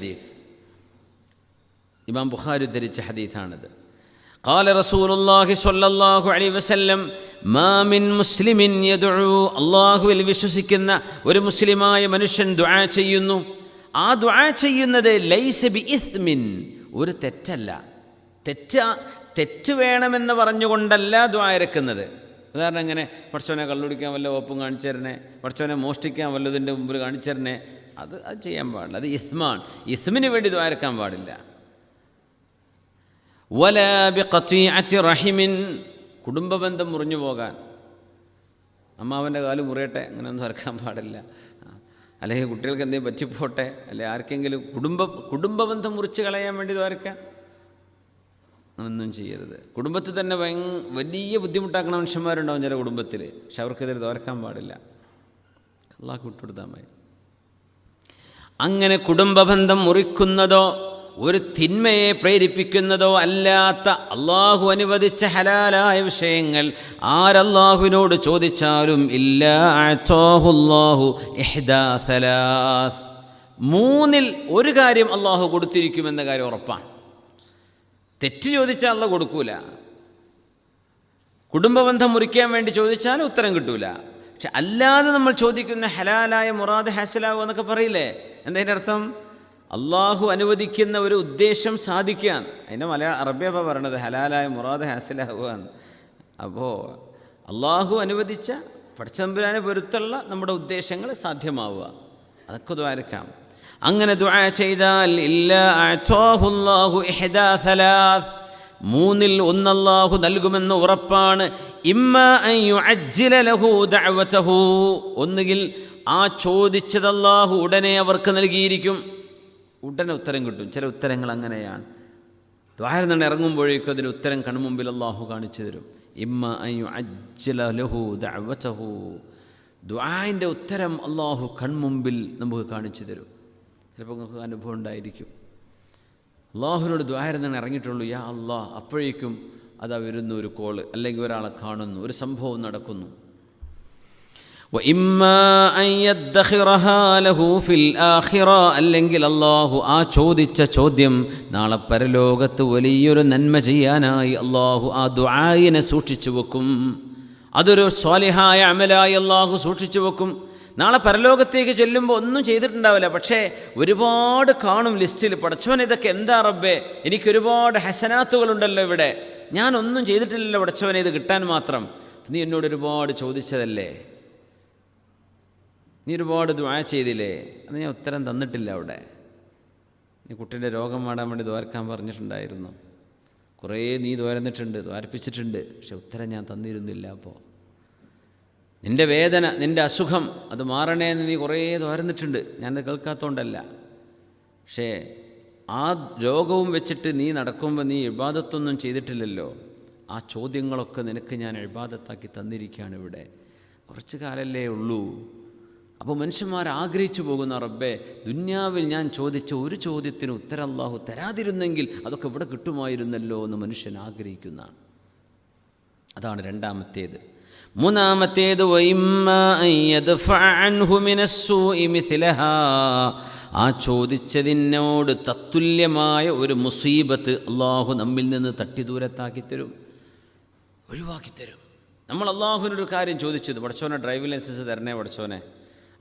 ഹദീസ് ഇമാം ബുഖാരി ഉദ്ധരിച്ച ഹദീസാണിത്. ഖാല റസൂലുള്ളാഹി സ്വല്ലല്ലാഹു അലൈഹി വസല്ലം മാ മിൻ മുസ്ലിമിൻ യദ്ഉ, അല്ലാഹുവിൽ വിശ്വസിക്കുന്ന ഒരു മുസ്ലിമായ മനുഷ്യൻ ദുആ ചെയ്യുന്നു. ആ ദുആ ചെയ്യുന്നത് ലൈസ ബി ഇസ്മിൻ, ഒരു തെറ്റല്ല. തെറ്റ് വേണമെന്ന് പറഞ്ഞുകൊണ്ടല്ല ദുആ ഇറക്കുന്നത്. ഉദാഹരണം എങ്ങനെ, പടച്ചോനെ കള്ളുടിക്കാൻ വല്ല ഓപ്പും കാണിച്ചു തരണേ, പടച്ചോനെ മോഷ്ടിക്കാൻ വല്ലതിൻ്റെ മുമ്പിൽ കാണിച്ചു തരണേ, അത് ചെയ്യാൻ പാടില്ല. അത് ഇസ്മാണ്. ഇസ്മിന് വേണ്ടി ദുആ ഇറക്കാൻ പാടില്ല. വലാ ബിഖതീഅത്തി റഹിമിൻ, കുടുംബബന്ധം മുറിഞ്ഞു പോകാൻ, അമ്മാവൻ്റെ കാല് മുറിയട്ടെ, അങ്ങനെയൊന്നും ഇറക്കാൻ പാടില്ല. അല്ലെങ്കിൽ കുട്ടികൾക്ക് എന്തെങ്കിലും പറ്റിപ്പോട്ടെ, അല്ലെങ്കിൽ ആർക്കെങ്കിലും കുടുംബബന്ധം മുറിച്ച് കളയാൻ വേണ്ടി ദ്വാരക്കാൻ അങ്ങനൊന്നും ചെയ്യരുത്. കുടുംബത്തിൽ തന്നെ വലിയ ബുദ്ധിമുട്ടാക്കുന്ന മനുഷ്യന്മാരുണ്ടാവും ചില കുടുംബത്തിൽ, പക്ഷെ അവർക്കെതിരെ ദ്വാരക്കാൻ പാടില്ല. അള്ളാഹ് വിട്ടുകൊടുത്താൽ മതി. അങ്ങനെ കുടുംബബന്ധം മുറിക്കുന്നതോ ഒരു തിന്മയെ പ്രേരിപ്പിക്കുന്നതോ അല്ലാത്ത അള്ളാഹു അനുവദിച്ച ഹലാലായ വിഷയങ്ങൾ ആരല്ലാഹുവിനോട് ചോദിച്ചാലും ഇല്ലാ അഅതാഹുല്ലാഹു ഇഹ്ദാ സലാസ്, മൂന്നിൽ ഒരു കാര്യം അള്ളാഹു കൊടുത്തിരിക്കുമെന്ന കാര്യം ഉറപ്പാണ്. തെറ്റ് ചോദിച്ചാൽ അള്ളാഹു കൊടുക്കൂല. കുടുംബബന്ധം മുറിക്കാൻ വേണ്ടി ചോദിച്ചാൽ ഉത്തരം കിട്ടൂല. പക്ഷെ അല്ലാതെ നമ്മൾ ചോദിക്കുന്ന ഹലാലായ മുറാദ് ഹാസിലാവുക എന്നൊക്കെ പറയില്ലേ, എന്തതിൻ്റെ അർത്ഥം? അള്ളാഹു അനുവദിക്കുന്ന ഒരു ഉദ്ദേശം സാധിക്കാൻ. അതിൻ്റെ അറബിയപ്പോൾ പറയണത് ഹലാലായ മുറാദ് ഹാസിലാവുക എന്ന്. അപ്പോൾ അള്ളാഹു അനുവദിച്ച പടച്ചതമ്പുരാനെ പൊരുത്തുള്ള നമ്മുടെ ഉദ്ദേശങ്ങൾ സാധ്യമാവുക, അതൊക്കെ ദ്വാരക്കാം. അങ്ങനെ ദുആ ചെയ്താൽ ഇല്ലാ അഅതാഹുല്ലാഹു ഇഹ്ദാ സലാസ്, മൂന്നിൽ ഒന്ന് അല്ലാഹു നൽകുമെന്ന് ഉറപ്പാണ്. ഇമ്മാ അൻ യുഅജ്ജില ലഹു ദഅവതഹു, ഒന്നുകിൽ ആ ചോദിച്ചത് അല്ലാഹു ഉടനെ അവർക്ക് നൽകിയിരിക്കും, ഉടനെ ഉത്തരം കിട്ടും. ചില ഉത്തരങ്ങൾ അങ്ങനെയാണ്, ദ്വാരം നിന്ന് ഇറങ്ങുമ്പോഴേക്കും അതിന് ഉത്തരം കൺമുമ്പിൽ അല്ലാഹു കാണിച്ചു തരും. ഇമ്മാ അൻ യുഅജ്ജില ലഹു ദഅവതഹു, ദുആഇൻ്റെ ഉത്തരം അല്ലാഹു കൺമുമ്പിൽ നമുക്ക് കാണിച്ചു തരും. ചിലപ്പോൾ നിങ്ങൾക്ക് അനുഭവം ഉണ്ടായിരിക്കും, അള്ളാഹുവിനോട് ദ്വാരം തന്നെ ഇറങ്ങിയിട്ടുള്ളൂ, യാ അള്ളാഹ്, അപ്പോഴേക്കും അതാ വരുന്ന ഒരു കോള്, അല്ലെങ്കിൽ ഒരാളെ കാണുന്നു, ഒരു സംഭവം നടക്കുന്നു. അല്ലെങ്കിൽ അള്ളാഹു ആ ചോദിച്ച ചോദ്യം നാളെ പരലോകത്ത് വലിയൊരു നന്മ ചെയ്യാനായി അള്ളാഹു ആ ദുആയിനെ സൂക്ഷിച്ചു വെക്കും. അതൊരു സ്വാലിഹായ അമലായി അള്ളാഹു സൂക്ഷിച്ചു വെക്കും. നാളെ പരലോകത്തേക്ക് ചെല്ലുമ്പോൾ ഒന്നും ചെയ്തിട്ടുണ്ടാവില്ല, പക്ഷേ ഒരുപാട് കാണും ലിസ്റ്റിൽ. പടച്ചവൻ, ഇതൊക്കെ എന്താ റബ്ബേ, എനിക്കൊരുപാട് ഹസനാത്തുകളുണ്ടല്ലോ ഇവിടെ, ഞാനൊന്നും ചെയ്തിട്ടില്ലല്ലോ പടച്ചവനെ ഇത് കിട്ടാൻ മാത്രം. നീ എന്നോട് ഒരുപാട് ചോദിച്ചതല്ലേ, നീ ഒരുപാട് ദുആ ചെയ്തില്ലേ, അത് ഞാൻ ഉത്തരം തന്നിട്ടില്ല. അവിടെ നീ കുട്ടീൻ്റെ രോഗം മാറാൻ വേണ്ടി ദ്വാരക്കാൻ പറഞ്ഞിട്ടുണ്ടായിരുന്നു, കുറേ നീ ദ്വാരന്നിട്ടുണ്ട്, ദ്വാരപ്പിച്ചിട്ടുണ്ട്, പക്ഷെ ഉത്തരം ഞാൻ തന്നിരുന്നില്ല. അപ്പോൾ നിൻ്റെ വേദന, നിൻ്റെ അസുഖം അത് മാറണേന്ന് നീ കുറേ ദ്വാരന്നിട്ടുണ്ട്, ഞാനത് കേൾക്കാത്തതുകൊണ്ടല്ല. പക്ഷേ ആ രോഗവും വെച്ചിട്ട് നീ നടക്കുമ്പോൾ നീ ഇബാദത്തൊന്നും ചെയ്തിട്ടില്ലല്ലോ, ആ ചോദ്യങ്ങളൊക്കെ നിനക്ക് ഞാൻ ഇബാദത്താക്കി തന്നിരിക്കുകയാണ്. ഇവിടെ കുറച്ച് കാലല്ലേ ഉള്ളൂ. അപ്പോൾ മനുഷ്യന്മാർ ആഗ്രഹിച്ചു പോകുന്ന, റബ്ബേ, ദുന്യാവിൽ ഞാൻ ചോദിച്ച ഒരു ചോദ്യത്തിന് ഉത്തരം അല്ലാഹു തരാതിരുന്നെങ്കിൽ അതൊക്കെ ഇവിടെ കിട്ടുമായിരുന്നല്ലോ എന്ന് മനുഷ്യൻ ആഗ്രഹിക്കുന്നതാണ്. അതാണ് രണ്ടാമത്തേത്. മൂന്നാമത്തേത് ആ ചോദിച്ചതിനോട് തത്തുല്യമായ ഒരു മുസീബത്ത് അള്ളാഹു നമ്മിൽ നിന്ന് തട്ടി ദൂരത്താക്കി തരും, ഒഴിവാക്കി തരും. നമ്മൾ അള്ളാഹുവിനൊരു കാര്യം ചോദിച്ചത്, പടച്ചോനെ ഡ്രൈവിംഗ് ലൈസൻസ് തരണേ പടച്ചോനെ,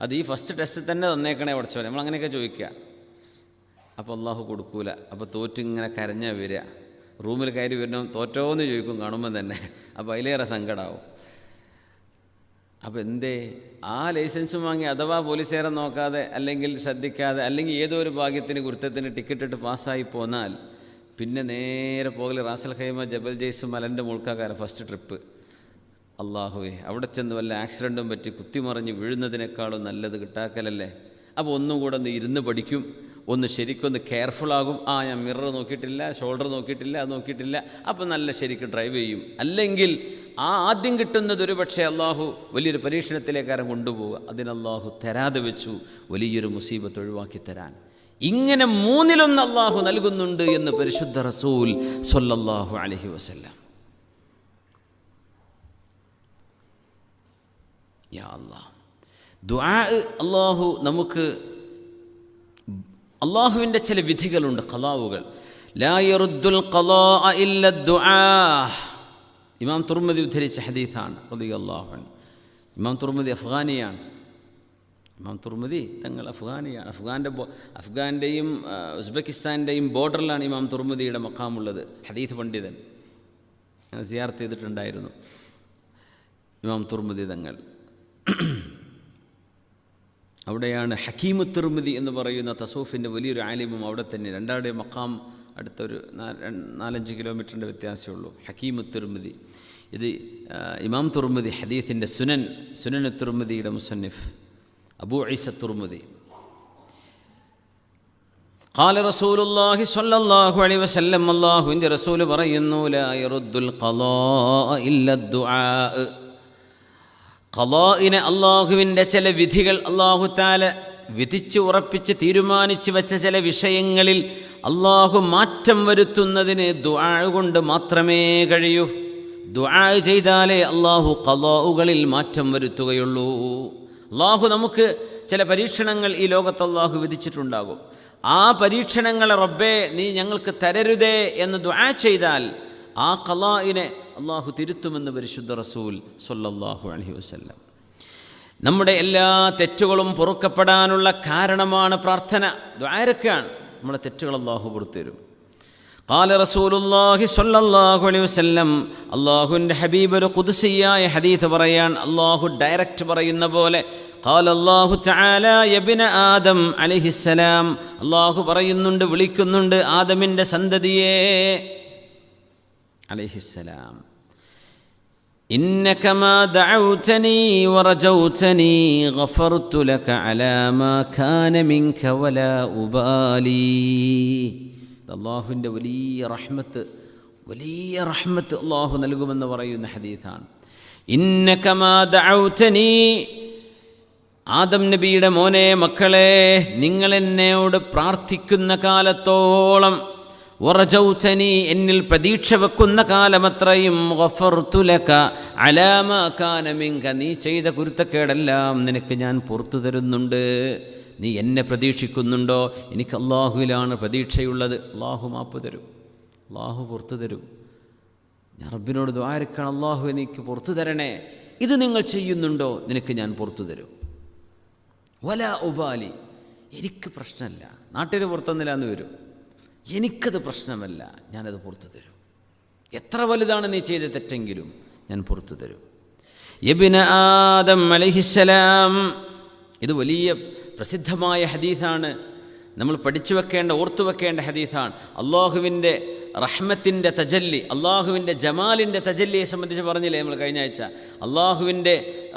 അത് ഈ ഫസ്റ്റ് ടെസ്റ്റ് തന്നെ തന്നേക്കണേ പടച്ചോനെ, നമ്മളങ്ങനെയൊക്കെ ചോദിക്കുക. അപ്പോൾ അള്ളാഹു കൊടുക്കൂല. അപ്പോൾ തോറ്റിങ്ങനെ കരഞ്ഞാൽ വരിക, റൂമിൽ കയറി വരണം, തോറ്റോന്ന് ചോദിക്കും കാണുമ്പം തന്നെ. അപ്പോൾ അതിലേറെ സങ്കടമാവും. അപ്പോൾ എന്തേ ആ ലൈസൻസും വാങ്ങി അഥവാ പോലീസുകാരെ നോക്കാതെ, അല്ലെങ്കിൽ ശ്രദ്ധിക്കാതെ, അല്ലെങ്കിൽ ഏതോ ഒരു ഭാഗ്യത്തിന് കുരുത്തത്തിന് ടിക്കറ്റ് ഇട്ട് പാസ്സായി പോന്നാൽ പിന്നെ നേരെ പോകൽ റാസൽ ഖൈമ ജബൽ ജയ്സ് മലൻ്റെ മുൾക്കാക്കാരൻ ഫസ്റ്റ് ട്രിപ്പ്. അള്ളാഹുവേ, അവിടെ ചെന്ന് വല്ല ആക്സിഡൻറ്റും പറ്റി കുത്തിമറിഞ്ഞ് വീഴുന്നതിനേക്കാളും നല്ലത് കിട്ടാക്കലല്ലേ. അപ്പോൾ ഒന്നും കൂടെ ഒന്ന് ഇരുന്ന് പഠിക്കും, ഒന്ന് ശരിക്കൊന്ന് കെയർഫുള്ളാകും. ഞാൻ മിറർ നോക്കിയിട്ടില്ല, ഷോൾഡർ നോക്കിയിട്ടില്ല, അത് നോക്കിയിട്ടില്ല, അപ്പോൾ നല്ല ശരിക്ക് ഡ്രൈവ് ചെയ്യും. അല്ലെങ്കിൽ ആദ്യം കിട്ടുന്നത് ഒരു പക്ഷേ അള്ളാഹു വലിയൊരു പരീക്ഷണത്തിലേക്കാരം കൊണ്ടുപോവുക, അതിനല്ലാഹു തരാതെ വെച്ചു വലിയൊരു മുസീബത്ത് ഒഴിവാക്കി തരാൻ. ഇങ്ങനെ മൂന്നിലൊന്ന് അള്ളാഹു നൽകുന്നുണ്ട് എന്ന് പരിശുദ്ധ റസൂൽ സ്വല്ലല്ലാഹു അലൈഹി വസല്ലം. യാ അല്ലാഹ്, ദുആ അള്ളാഹു നമുക്ക് അള്ളാഹുവിൻ്റെ ചില വിധികളുണ്ട്, ഖലാവുകൾ. ലാ യറുദ്ദുൽ ഖലാഅ ഇല്ല ദുആ. ഇമാം തുർമുദി ഉദ്ധരിച്ച ഹദീസാണ് റളിയല്ലാഹു അൻഹു. ഇമാം തുർമുദി അഫ്ഗാനിയാണ്. ഇമാം തുർമുദി തങ്ങൾ അഫ്ഗാനിയാണ്. അഫ്ഗാൻ്റെയും ഉസ്ബെക്കിസ്ഥാൻ്റെയും ബോർഡറിലാണ് ഇമാം തുർമുദിയുടെ മഖാമുള്ളത്. ഹദീസ് പണ്ഡിതൻ. ഞാൻ സിയാറത്ത് ചെയ്തിട്ടുണ്ടായിരുന്നു ഇമാം തുർമുദി തങ്ങൾ. അവിടെയാണ് ഹക്കീമു തുർമുദി എന്ന് പറയുന്ന തസൂഫിൻ്റെ വലിയൊരു ആലിമും അവിടെ തന്നെ. രണ്ടാളുടെ മഖാം അടുത്തൊരു 4-5 കിലോമീറ്ററിൻ്റെ വ്യത്യാസമേ ഉള്ളൂ. ഹക്കീമു തുർമുദി. ഇത് ഇമാം തുർമുദി ഹദീസിൻ്റെ സുനൻ തുർമുദിയുടെ മുസന്നിഫ് അബൂ ഈസ തുർമുദി. ഖാല റസൂലുള്ളാഹി സ്വല്ലല്ലാഹു അലൈഹി വസല്ലം, അല്ലാഹുവിൻ്റെ റസൂൽ പറയുന്നു, ലാ യറുദ്ദുൽ ഖലാഅ ഇല്ല ദുആ. ഖലാഇനെ, അള്ളാഹുവിൻ്റെ ചില വിധികൾ, അള്ളാഹു തആല വിധിച്ച് ഉറപ്പിച്ച് തീരുമാനിച്ച് വെച്ച ചില വിഷയങ്ങളിൽ അള്ളാഹു മാറ്റം വരുത്തുന്നതിന് ദുആ കൊണ്ട് മാത്രമേ കഴിയൂ. ദുആ ചെയ്താലേ അള്ളാഹു ഖലാഉകളിൽ മാറ്റം വരുത്തുകയുള്ളൂ. അള്ളാഹു നമുക്ക് ചില പരീക്ഷണങ്ങൾ ഈ ലോകത്ത് അള്ളാഹു വിധിച്ചിട്ടുണ്ടാകും. ആ പരീക്ഷണങ്ങളെ റബ്ബേ നീ ഞങ്ങൾക്ക് തരരുതേ എന്ന് ദുആ ചെയ്താൽ ആ ഖലാഇനെ അള്ളാഹു തിരുത്തുമെന്ന് പരിശുദ്ധ റസൂൽ സ്വല്ലല്ലാഹു അലൈഹി വസല്ലം. നമ്മുടെ എല്ലാ തെറ്റുകളും പൊറുക്കപ്പെടാനുള്ള കാരണമാണ് പ്രാർത്ഥന. ദുആരക്കാണ് നമ്മുടെ തെറ്റുകൾ അള്ളാഹു പുറത്തുതരും. ഖാല റസൂലുള്ളാഹി സ്വല്ലല്ലാഹു അലൈഹി വസല്ലം, അള്ളാഹുവിൻ്റെ ഹബീബ് ഒരു ഖുദ്സിയായ ഹദീസ് പറയാൻ, അള്ളാഹു ഡയറക്റ്റ് പറയുന്ന പോലെ. ഖാല അല്ലാഹു തആല യബ്ന ആദം അലൈഹിസ്സലാം, അള്ളാഹു പറയുന്നുണ്ട്, വിളിക്കുന്നുണ്ട് ആദമിൻ്റെ സന്തതിയെ അലൈഹിസ്സലാം. ഇന്നക മാ ദഅൗതനി വറജൗതനി ഗഫർതു ലക അലാ മാ കാന മിൻക വലാ ഉബാലി. അള്ളാഹുവിൻ്റെ വലിയ റഹ്മത്ത് അള്ളാഹു നൽകുമെന്ന് പറയുന്ന ഹദീസാണ്. ഇന്നക മാ ദഅൗതനി, ആദം നബിയുടെ മോനെ, മക്കളെ, നിങ്ങൾ എന്നോട് പ്രാർത്ഥിക്കുന്ന കാലത്തോളം, വറജൗതനി, എന്നിൽ പ്രതീക്ഷ വെക്കുന്ന കാലമത്രയും, ഗഫർതു ലക അലാ മാ കാന മിൻക, നീ ചെയ്ത കുരുത്തക്കേടെല്ലാം നിനക്ക് ഞാൻ പുറത്തു തരുന്നുണ്ട്. നീ എന്നെ പ്രതീക്ഷിക്കുന്നുണ്ടോ? എനിക്ക് അള്ളാഹുവിലാണ് പ്രതീക്ഷയുള്ളത്. അള്ളാഹു മാപ്പ് തരും, അള്ളാഹു പുറത്തു തരും. ഞാൻ റബ്ബിനോട് ദുആരക്കാണ്, അള്ളാഹു എനിക്ക് പുറത്തു തരണേ. ഇത് നിങ്ങൾ ചെയ്യുന്നുണ്ടോ? നിനക്ക് ഞാൻ പുറത്തു തരും. വലാ ഉബാലി, എനിക്ക് പ്രശ്നമല്ല. നാട്ടിൽ പുറത്തുനിന്നില്ലാന്ന് വരും, എനിക്കത് പ്രശ്നമല്ല, ഞാനത് പുറത്തു തരും. എത്ര വലുതാണ് നീ ചെയ്ത തെറ്റെങ്കിലും ഞാൻ പുറത്തു തരും. ഇബ്ന ആദം അലൈഹിസ്സലാം, ഇത് വലിയ പ്രസിദ്ധമായ ഹദീസാണ്. നമ്മൾ പഠിച്ചു വെക്കേണ്ട, ഓർത്തു വെക്കേണ്ട ഹദീസാണ്. അള്ളാഹുവിൻ്റെ റഹ്മത്തിൻ്റെ തജല്ലി, അള്ളാഹുവിൻ്റെ ജമാലിൻ്റെ തജല്ലിയെ സംബന്ധിച്ച് പറഞ്ഞില്ലേ നമ്മൾ കഴിഞ്ഞ ആഴ്ച. അള്ളാഹുവിൻ്റെ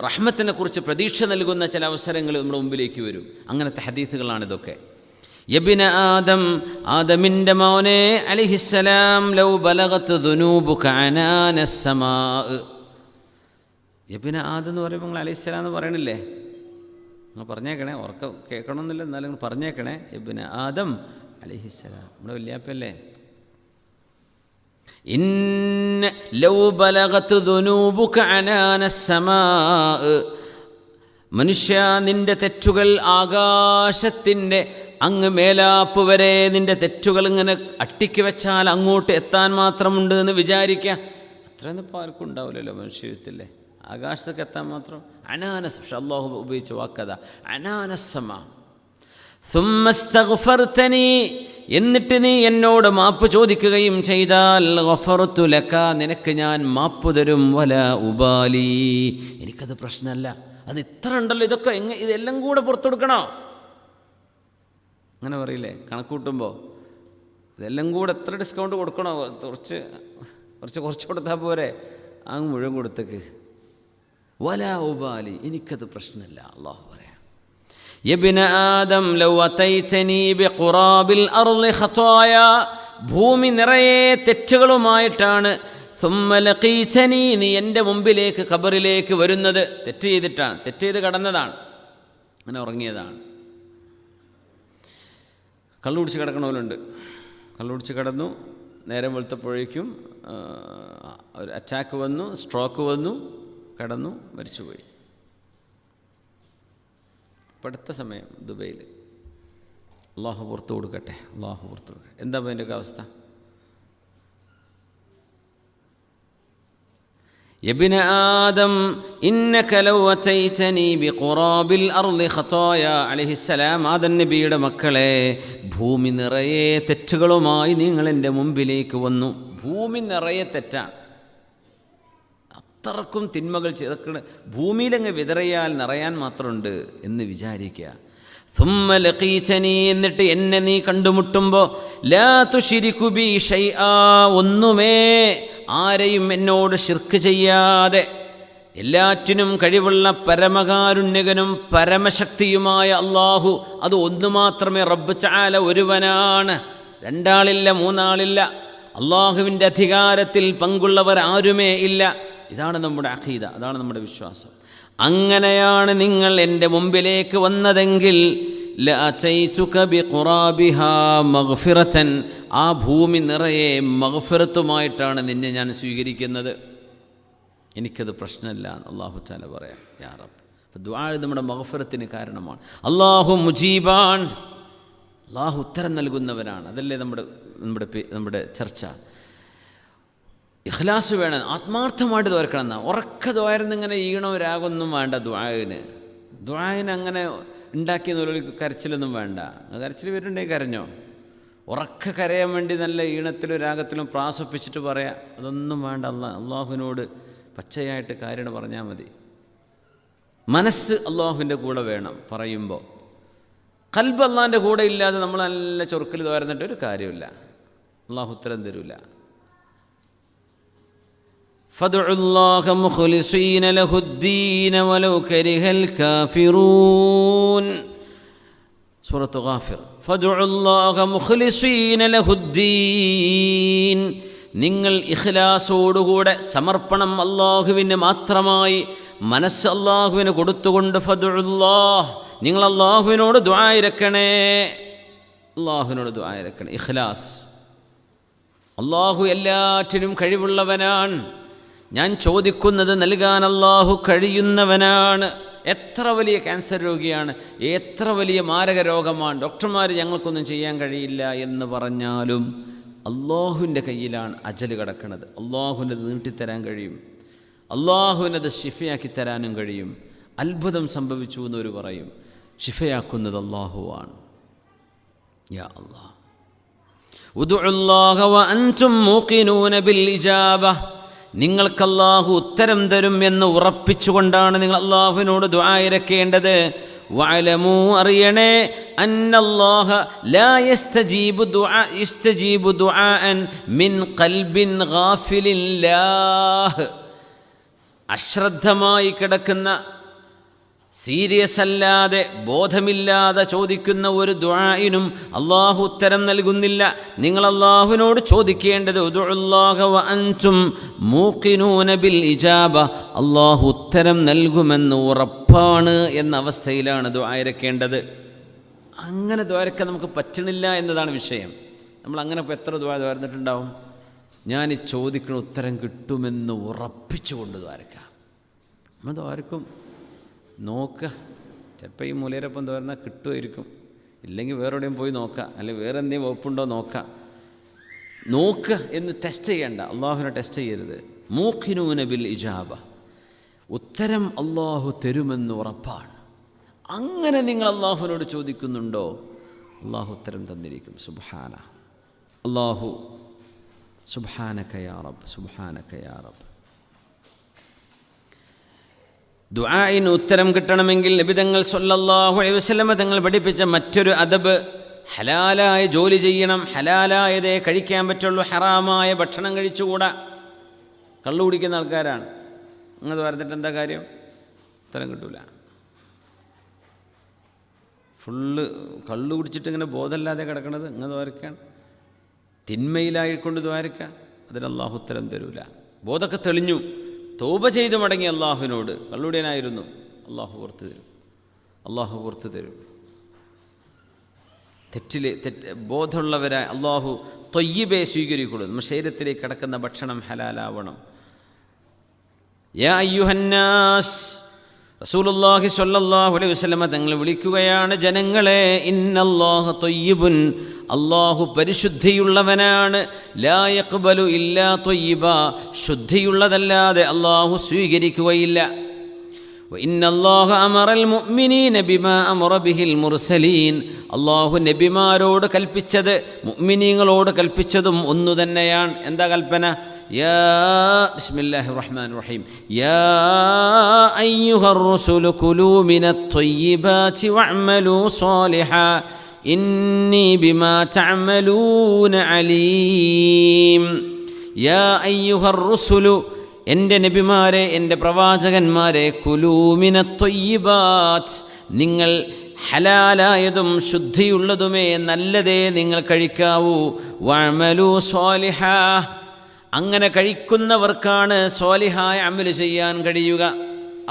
റഹ്മത്തിനെ കുറിച്ച് പ്രതീക്ഷ നൽകുന്ന ചില അവസരങ്ങൾ നമ്മുടെ മുമ്പിലേക്ക് വരും. അങ്ങനത്തെ ഹദീസുകളാണിതൊക്കെ. യബ്ന ആദം, ആദമിൻ്റെ മോനെ അലൈഹിസ്സലാം, ലൗ ബലഗത് ദുനൂബുക അനാനസ് സമാ. യബ്ന ആദം എന്ന് പറയുമ്പോൾ നിങ്ങൾ അലൈഹിസ്സലാം എന്ന് പറയണില്ലേ? നിങ്ങൾ പറഞ്ഞേക്കണേ, ഉറക്കം കേൾക്കണമെന്നില്ല, എന്നാലും നിങ്ങൾ പറഞ്ഞേക്കണേ. ഇബ്ന ആദം അലൈഹിസ്സലാം നമ്മുടെ വല്യാപ്പല്ലേ. ഇന്ന ലൗ ബലഗത് ദുനൂബുക അനാനസ് സമാ, മനുഷ്യ, നിന്റെ തെറ്റുകൾ ആകാശത്തിൻ്റെ അങ്ങ് മേലാപ്പ് വരെ നിന്റെ തെറ്റുകൾ ഇങ്ങനെ അട്ടിക്ക് വെച്ചാൽ അങ്ങോട്ട് എത്താൻ മാത്രമുണ്ട് എന്ന് വിചാരിക്കുക. അത്രയൊന്നും ഇപ്പോൾ ആർക്കും ഉണ്ടാവില്ലല്ലോ മനുഷ്യത്തില്ലേ, ആകാശത്തൊക്കെ എത്താൻ മാത്രം. അനാനസ്, പക്ഷെ അള്ളാഹു ഉപയോഗിച്ച വാക്കതാ, അനാനസ്സമ. സുമ്മസ്തഗ്ഫർതനി, എന്നിട്ട് നീ എന്നോട് മാപ്പ് ചോദിക്കുകയും ചെയ്താൽ, ഗഫർതു ലക, നിനക്ക് ഞാൻ മാപ്പ് തരും. വലാ ഉബാലി, എനിക്കത് പ്രശ്നമല്ല. അത് ഇത്ര ഉണ്ടല്ലോ, ഇതൊക്കെ ഇതെല്ലാം കൂടെ പുറത്തു കൊടുക്കണോ? അങ്ങനെ പറയില്ലേ കണക്കൂട്ടുമ്പോൾ? ഇതെല്ലാം കൂടെ എത്ര ഡിസ്കൗണ്ട് കൊടുക്കണോ? കുറച്ച് കൊടുത്താൽ പോരെ? അങ്ങ് മുഴുവൻ കൊടുത്തേക്ക്. വലാ ഉബാലി, എനിക്കത് പ്രശ്നമില്ല. അള്ളാഹു പറയാം, യബ്ന ആദം ലൗ അതൈതനി ബിഖുറാബിൽ അർളി ഖതായ, ഭൂമി നിറയെ തെറ്റുകളുമായിട്ടാണ്, സുമ്മ ലഖീതനി, നീ എൻ്റെ മുമ്പിലേക്ക് ഖബറിലേക്ക് വരുന്നത് തെറ്റ് ചെയ്തിട്ടാണ്, തെറ്റ് ചെയ്ത് കടന്നതാണ്, അങ്ങനെ ഉറങ്ങിയതാണ്. കള്ളുപിടിച്ച് കിടക്കണവരുണ്ട്. കള്ളുപിടിച്ച് കിടന്നു, നേരം വെളുത്തപ്പോഴേക്കും ഒരു അറ്റാക്ക് വന്നു, സ്ട്രോക്ക് വന്നു, കിടന്നു, മരിച്ചുപോയി. അടുത്ത സമയം ദുബൈയിൽ അള്ളാഹു പുറത്തു കൊടുക്കട്ടെ, അള്ളാഹു പുറത്തു കൊടുക്കട്ടെ. എന്താ അതിൻ്റെയൊക്കെ അവസ്ഥ? യബ്ന ആദം ഇന്നക ലൗ അതൈതനി ബിഖുറാബിൽ അർളി ഖതായ അലൈഹിസ്സലാം. ആദം നബിയുടെ മക്കളെ, ഭൂമി നിറയെ തെറ്റുകളുമായി നിങ്ങൾ എൻ്റെ മുമ്പിലേക്ക് വന്നു. ഭൂമി നിറയെ തെറ്റാണ്, അത്രക്കും തിന്മകൾ ചെയ്തൊക്കെ ഭൂമിയിലങ്ങ് വിതറിയാൽ നിറയാൻ മാത്രമുണ്ട് എന്ന് വിചാരിക്കുക. ثم لقيتني, എന്നിട്ട് എന്നെ നീ കണ്ടുമുട്ടുമ്പോൾ ലാ തുശ്രികു ബി ഷൈആ, ഒന്നുമേ ആരെയും എന്നോട് ശിർക്ക് ചെയ്യാതെ എല്ലാറ്റിനും കഴിവുള്ള പരമകാരുണ്യകനും പരമശക്തിയുമായ അള്ളാഹു, അത് ഒന്ന് മാത്രമേ റബ്ബ് തആല ഒരുവനാണ്. രണ്ടാളില്ല, മൂന്നാളില്ല. അള്ളാഹുവിൻ്റെ അധികാരത്തിൽ പങ്കുള്ളവർ ആരുമേ ഇല്ല. ഇതാണ് നമ്മുടെ അഖീദ, അതാണ് നമ്മുടെ വിശ്വാസം. അങ്ങനെയാണ് നിങ്ങൾ എൻ്റെ മുമ്പിലേക്ക് വന്നതെങ്കിൽ ലഅതൈതുക ബിഖുറാബിഹാ മഗ്ഫിറതൻ, ആ ഭൂമി നിറയെ മഗ്ഫിറത്തുമായിട്ടാണ് നിന്നെ ഞാൻ സ്വീകരിക്കുന്നത്. എനിക്കത് പ്രശ്നമില്ല എന്ന് അല്ലാഹു തആല പറയാം. യാ റബ്ബ്, അപ്പോൾ ദുആ നമ്മുടെ മഗ്ഫിറത്തിന് കാരണമാണ്. അല്ലാഹു മുജീബാൻ, അല്ലാഹു ഉത്തരം നൽകുന്നവനാണ്. അതല്ലേ നമ്മുടെ ചർച്ച. ഇഖ്ലാസ് വേണം, ആത്മാർത്ഥമായിട്ട് ദ്വാരക്കണം. എന്നാൽ ഉറക്ക ദ്വാരുന്നിങ്ങനെ ഈണോ രാഗമൊന്നും വേണ്ട ദ്വായന് അങ്ങനെ ഉണ്ടാക്കിയെന്നൊരു കരച്ചിലൊന്നും വേണ്ട. കരച്ചിൽ വരുന്നുണ്ടെങ്കിൽ കരഞ്ഞോ. ഉറക്ക കരയാൻ വേണ്ടി നല്ല ഈണത്തിലും രാഗത്തിലും പ്രാസപ്പിച്ചിട്ട് പറയാം, അതൊന്നും വേണ്ട. അള്ളാഹുവിനോട് പച്ചയായിട്ട് കാര്യം പറഞ്ഞാൽ മതി. മനസ്സ് അള്ളാഹുവിൻ്റെ കൂടെ വേണം പറയുമ്പോൾ. ഖൽബ് അള്ളാഹിൻ്റെ കൂടെ ഇല്ലാതെ നമ്മൾ നല്ല ചൊറുക്കൽ ദ്വാരുന്നിട്ട് ഒരു കാര്യമില്ല, അള്ളാഹു ഉത്തരം തരില്ല. فادعوا الله مخلصين له الدين ولو كره الكافرون. സൂറത്ത് ഗാഫിർ. فادعوا الله مخلصين له الدين, നിങ്ങൾ ഇഖ്ലാസോടുകൂടെ സമർപ്പണം അല്ലാഹുവിന് മാത്രമായി മനസ്സ് അല്ലാഹുവിന് കൊടുത്തുകൊണ്ട് ഫദ്ഉല്ലാഹ്, നിങ്ങൾ അല്ലാഹുവിനോട് ദുആ ഇരക്കണേ. അല്ലാഹുവിനോട് ദുആ ഇരക്കണേ. ഇഖ്ലാസ്. അല്ലാഹു എല്ലാറ്റിനും കഴിവുള്ളവനാണ്. ഞാൻ ചോദിക്കുന്നത് നൽകാൻ അല്ലാഹു കഴിയുന്നവനാണ്. എത്ര വലിയ ക്യാൻസർ രോഗിയാണ്, എത്ര വലിയ മാരക രോഗമാണ്, ഡോക്ടർമാർ ഞങ്ങൾക്കൊന്നും ചെയ്യാൻ കഴിയില്ല എന്ന് പറഞ്ഞാലും അല്ലാഹുവിൻ്റെ കയ്യിലാണ് അജല് കിടക്കുന്നത്. അല്ലാഹുവിനത് നീട്ടിത്തരാൻ കഴിയും, അല്ലാഹുവിനത് ശിഫയാക്കി തരാനും കഴിയും. അത്ഭുതം സംഭവിച്ചു എന്നവർ പറയും. ശിഫയാക്കുന്നത് അല്ലാഹുവാണ്. യാ അല്ലാഹ്, ഉദ്ഉല്ലാഹ വ അൻതും മൂഖിനൂന ബിൽ ഇജാബ, നിങ്ങൾക്ക് അല്ലാഹു ഉത്തരം തരും എന്ന് ഉറപ്പിച്ചുകൊണ്ടാണ് നിങ്ങൾ അല്ലാഹുവിനോട് ദുആ ഇരക്കേണ്ടത്. വഅലമൂ, അറിയണേ, അന്നല്ലാഹ ലാ യസ്തജീബു ദുആഅൻ മിൻ ഖൽബിൻ ഗാഫിലില്ലാഹ്, അശ്രദ്ധമായി കിടക്കുന്ന, സീരിയസ് അല്ലാതെ ബോധമില്ലാതെ ചോദിക്കുന്ന ഒരു ദുആഇനും അല്ലാഹു ഉത്തരം നൽകുന്നില്ല. നിങ്ങൾ അല്ലാഹുവിനോട് ചോദിക്കേണ്ടത് ഉദ്ഉല്ലാഹ വ അൻതും മൂഖിനൂന ബിൽ ഇജാബ, അല്ലാഹു ഉത്തരം നൽകുമെന്ന് ഉറപ്പാണ് എന്ന അവസ്ഥയിലാണ് ദുആ ഇരക്കേണ്ടത്. അങ്ങനെ ദ്വാരക്കാൻ നമുക്ക് പറ്റണില്ല എന്നതാണ് വിഷയം. നമ്മൾ അങ്ങനെ ഇപ്പോൾ എത്ര ദ്വാരന്നിട്ടുണ്ടാവും? ഞാൻ ഈ ചോദിക്കുന്ന ഉത്തരം കിട്ടുമെന്ന് ഉറപ്പിച്ചുകൊണ്ട് ദ്വാരക്കാം. നമ്മൾ ദ്വാരക്കും നോക്കുക, ചിലപ്പോൾ ഈ മൂലയിലപ്പം തോരുന്നാൽ കിട്ടുമായിരിക്കും, ഇല്ലെങ്കിൽ വേറെ എവിടെയും പോയി നോക്കുക, അല്ലെങ്കിൽ വേറെ എന്തെങ്കിലും വകുപ്പുണ്ടോ നോക്കുക എന്ന് ടെസ്റ്റ് ചെയ്യണ്ട. അള്ളാഹുവിനെ ടെസ്റ്റ് ചെയ്യരുത്. മൂഖിനൂന ബിൽ ഇജാബ, ഉത്തരം അള്ളാഹു തരുമെന്ന് ഉറപ്പാണ്. അങ്ങനെ നിങ്ങൾ അള്ളാഹുവിനോട് ചോദിക്കുന്നുണ്ടോ, അള്ളാഹു ഉത്തരം തന്നിരിക്കും. സുബ്ഹാന അള്ളാഹു, സുബ്ഹാനക യാ റബ്ബ്, സുബ്ഹാനക യാ റബ്ബ്. ദുആഇന് ഉത്തരം കിട്ടണമെങ്കിൽ നബി തങ്ങൾ സ്വല്ലല്ലാഹു അലൈഹി വസല്ലമ തങ്ങൾ പഠിപ്പിച്ച മറ്റൊരു അദബ്, ഹലാലായ ജോലി ചെയ്യണം, ഹലാലായതേ കഴിക്കാൻ പറ്റുള്ളൂ, ഹറാമായ ഭക്ഷണം കഴിച്ചുകൂടാ. കള്ളു കുടിക്കുന്ന ആൾക്കാരാണ്, അങ്ങനെ പറഞ്ഞിട്ട് എന്താ കാര്യം? ഉത്തരം കിട്ടൂല. ഫുള്ള് കള്ളു കുടിച്ചിട്ട് ഇങ്ങനെ ബോധമില്ലാതെ കിടക്കണത് ഇങ്ങനെ ദ്വാരക്കാണ്. തിന്മയിലായിക്കൊണ്ട് ദ്വാരക്കുക, അതിന് അല്ലാഹു ഉത്തരം തരൂല. ബോധമൊക്കെ തെളിഞ്ഞു, തൗബ ചെയ്ത് മടങ്ങി അള്ളാഹുവിനോട്, കള്ളുടിയനായിരുന്നു, അള്ളാഹു പുറത്തു തരും, അള്ളാഹു പുറത്തു തരും. ബോധമുള്ളവരായി അള്ളാഹു ത്വയ്യിബേ സ്വീകരിക്കുള്ളൂ. നമ്മുടെ ശരീരത്തിലേക്ക് കിടക്കുന്ന ഭക്ഷണം ഹലാലാവണം. യാ അയ്യുഹന്നാസ് റസൂലുള്ളാഹി സ്വല്ലല്ലാഹു അലൈഹി വസല്ലമ തങ്ങൾ വിളിക്കുകയാണ്, ജനങ്ങളെ, ഇന്നല്ലാഹ ത്വയ്യിബുൻ, അല്ലാഹു പരിശുദ്ധിയുള്ളവനാണ്, ലാ യഖ്ബലു ഇല്ലാ ത്വയ്യിബ, ശുദ്ധിയുള്ളതല്ലാതെ അല്ലാഹു സ്വീകരിക്കുകയില്ല. വഇന്നല്ലാഹ അമറൽ മുഅ്മിനീന ബിമാ അമറ ബിഹിൽ മുർസലീൻ, അല്ലാഹു നബിമാരോട് കൽപ്പിച്ചത് മുഅ്മിനീങ്ങളോട് കൽപ്പിച്ചതും ഒന്നു തന്നെയാണ്. എന്താ കൽപ്പന? ബിസ്മില്ലാഹിർ റഹ്മാനിർ റഹീം, യാ അയ്യുഹർ റസൂലു കുലൂ മിനത് ത്വയ്യിബാതി വഅമലൂ സ്വാലിഹാ ഇന്നി ബിമാ തഅമലൂന അലീം. യാ അയ്യുഹർ റസൂലു, എൻ്റെ നബിമാരെ, എൻ്റെ പ്രവാചകന്മാരെ, കുലൂ മിനത് ത്വയ്യിബാത്, നിങ്ങൾ ഹലാലായതും ശുദ്ധിയുള്ളതുമേ നല്ലതേ നിങ്ങൾ കഴിക്കാവൂ. വഅമലൂ സ്വാലിഹാ, അങ്ങനെ കഴിക്കുന്നവർക്കാണ് സ്വാലിഹായ അമൽ ചെയ്യാൻ കഴിയുക,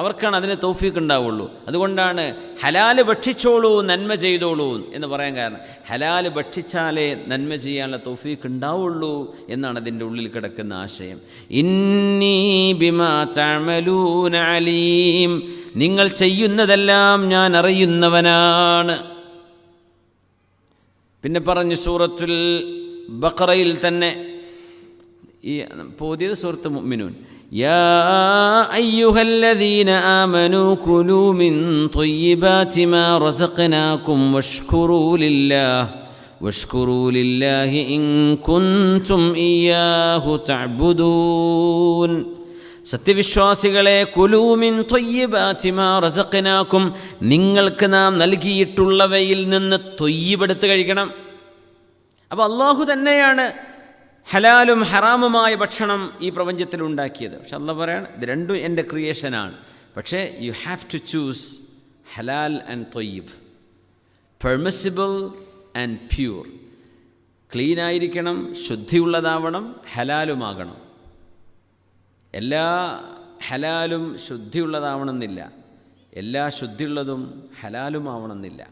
അവർക്കാണ് അതിന് തൗഫീഖ് ഉണ്ടാവുള്ളൂ. അതുകൊണ്ടാണ് ഹലാല് ഭക്ഷിച്ചോളൂ നന്മ ചെയ്തോളൂ എന്ന് പറയാൻ കാരണം. ഹലാല് ഭക്ഷിച്ചാലേ നന്മ ചെയ്യാനുള്ള തൗഫീഖ് ഉണ്ടാവുള്ളൂ എന്നാണ് അതിൻ്റെ ഉള്ളിൽ കിടക്കുന്ന ആശയം. ഇന്നി ബിമാ തഅമലൂന അലീം, നിങ്ങൾ ചെയ്യുന്നതെല്ലാം ഞാൻ അറിയുന്നവനാണ്. പിന്നെ പറഞ്ഞു സൂറത്തുൽ ബഖറയിൽ തന്നെ, ഈ പുതിയത് സൂറത്ത് മുഅ്മിനൂൻ, യാ അയ്യുഹല്ലദീന ആമനൂ കുലൂ മിൻ ത്വയ്യിബാതി മാ റസഖ്നാകും വഷ്കുറൂ ലില്ലാഹി ഇൻ കുൻതും ഇയ്യാഹു തഅ്ബുദൂൻ. സത്യവിശ്വാസികളെ, കുലൂ മിൻ ത്വയ്യിബാതി മാ റസഖ്നാകും, നിങ്ങൾക്ക് നാം നൽകിയിട്ടുള്ളവയിൽ നിന്ന് ത്വയ്യിബെടുത്ത് കഴിക്കണം. അപ്പോൾ അല്ലാഹു തന്നെയാണ് ഹലാലും ഹറാമുമായ ഭക്ഷണം ഈ പ്രപഞ്ചത്തിൽ ഉണ്ടാക്കിയത്. പക്ഷെ അല്ലാഹു പറയാണ്, ഇത് രണ്ടും എൻ്റെ ക്രിയേഷനാണ്. പക്ഷേ യു ഹാവ് ടു ചൂസ് ഹലാൽ ആൻഡ് ത്വയ്യിബ്, പെർമിസിബിൾ ആൻഡ് പ്യൂർ. ക്ലീനായിരിക്കണം, ശുദ്ധിയുള്ളതാവണം, ഹലാലുമാകണം. എല്ലാ ഹലാലും ശുദ്ധിയുള്ളതാവണമെന്നില്ല, എല്ലാ ശുദ്ധിയുള്ളതും ഹലാലുമാവണമെന്നില്ല.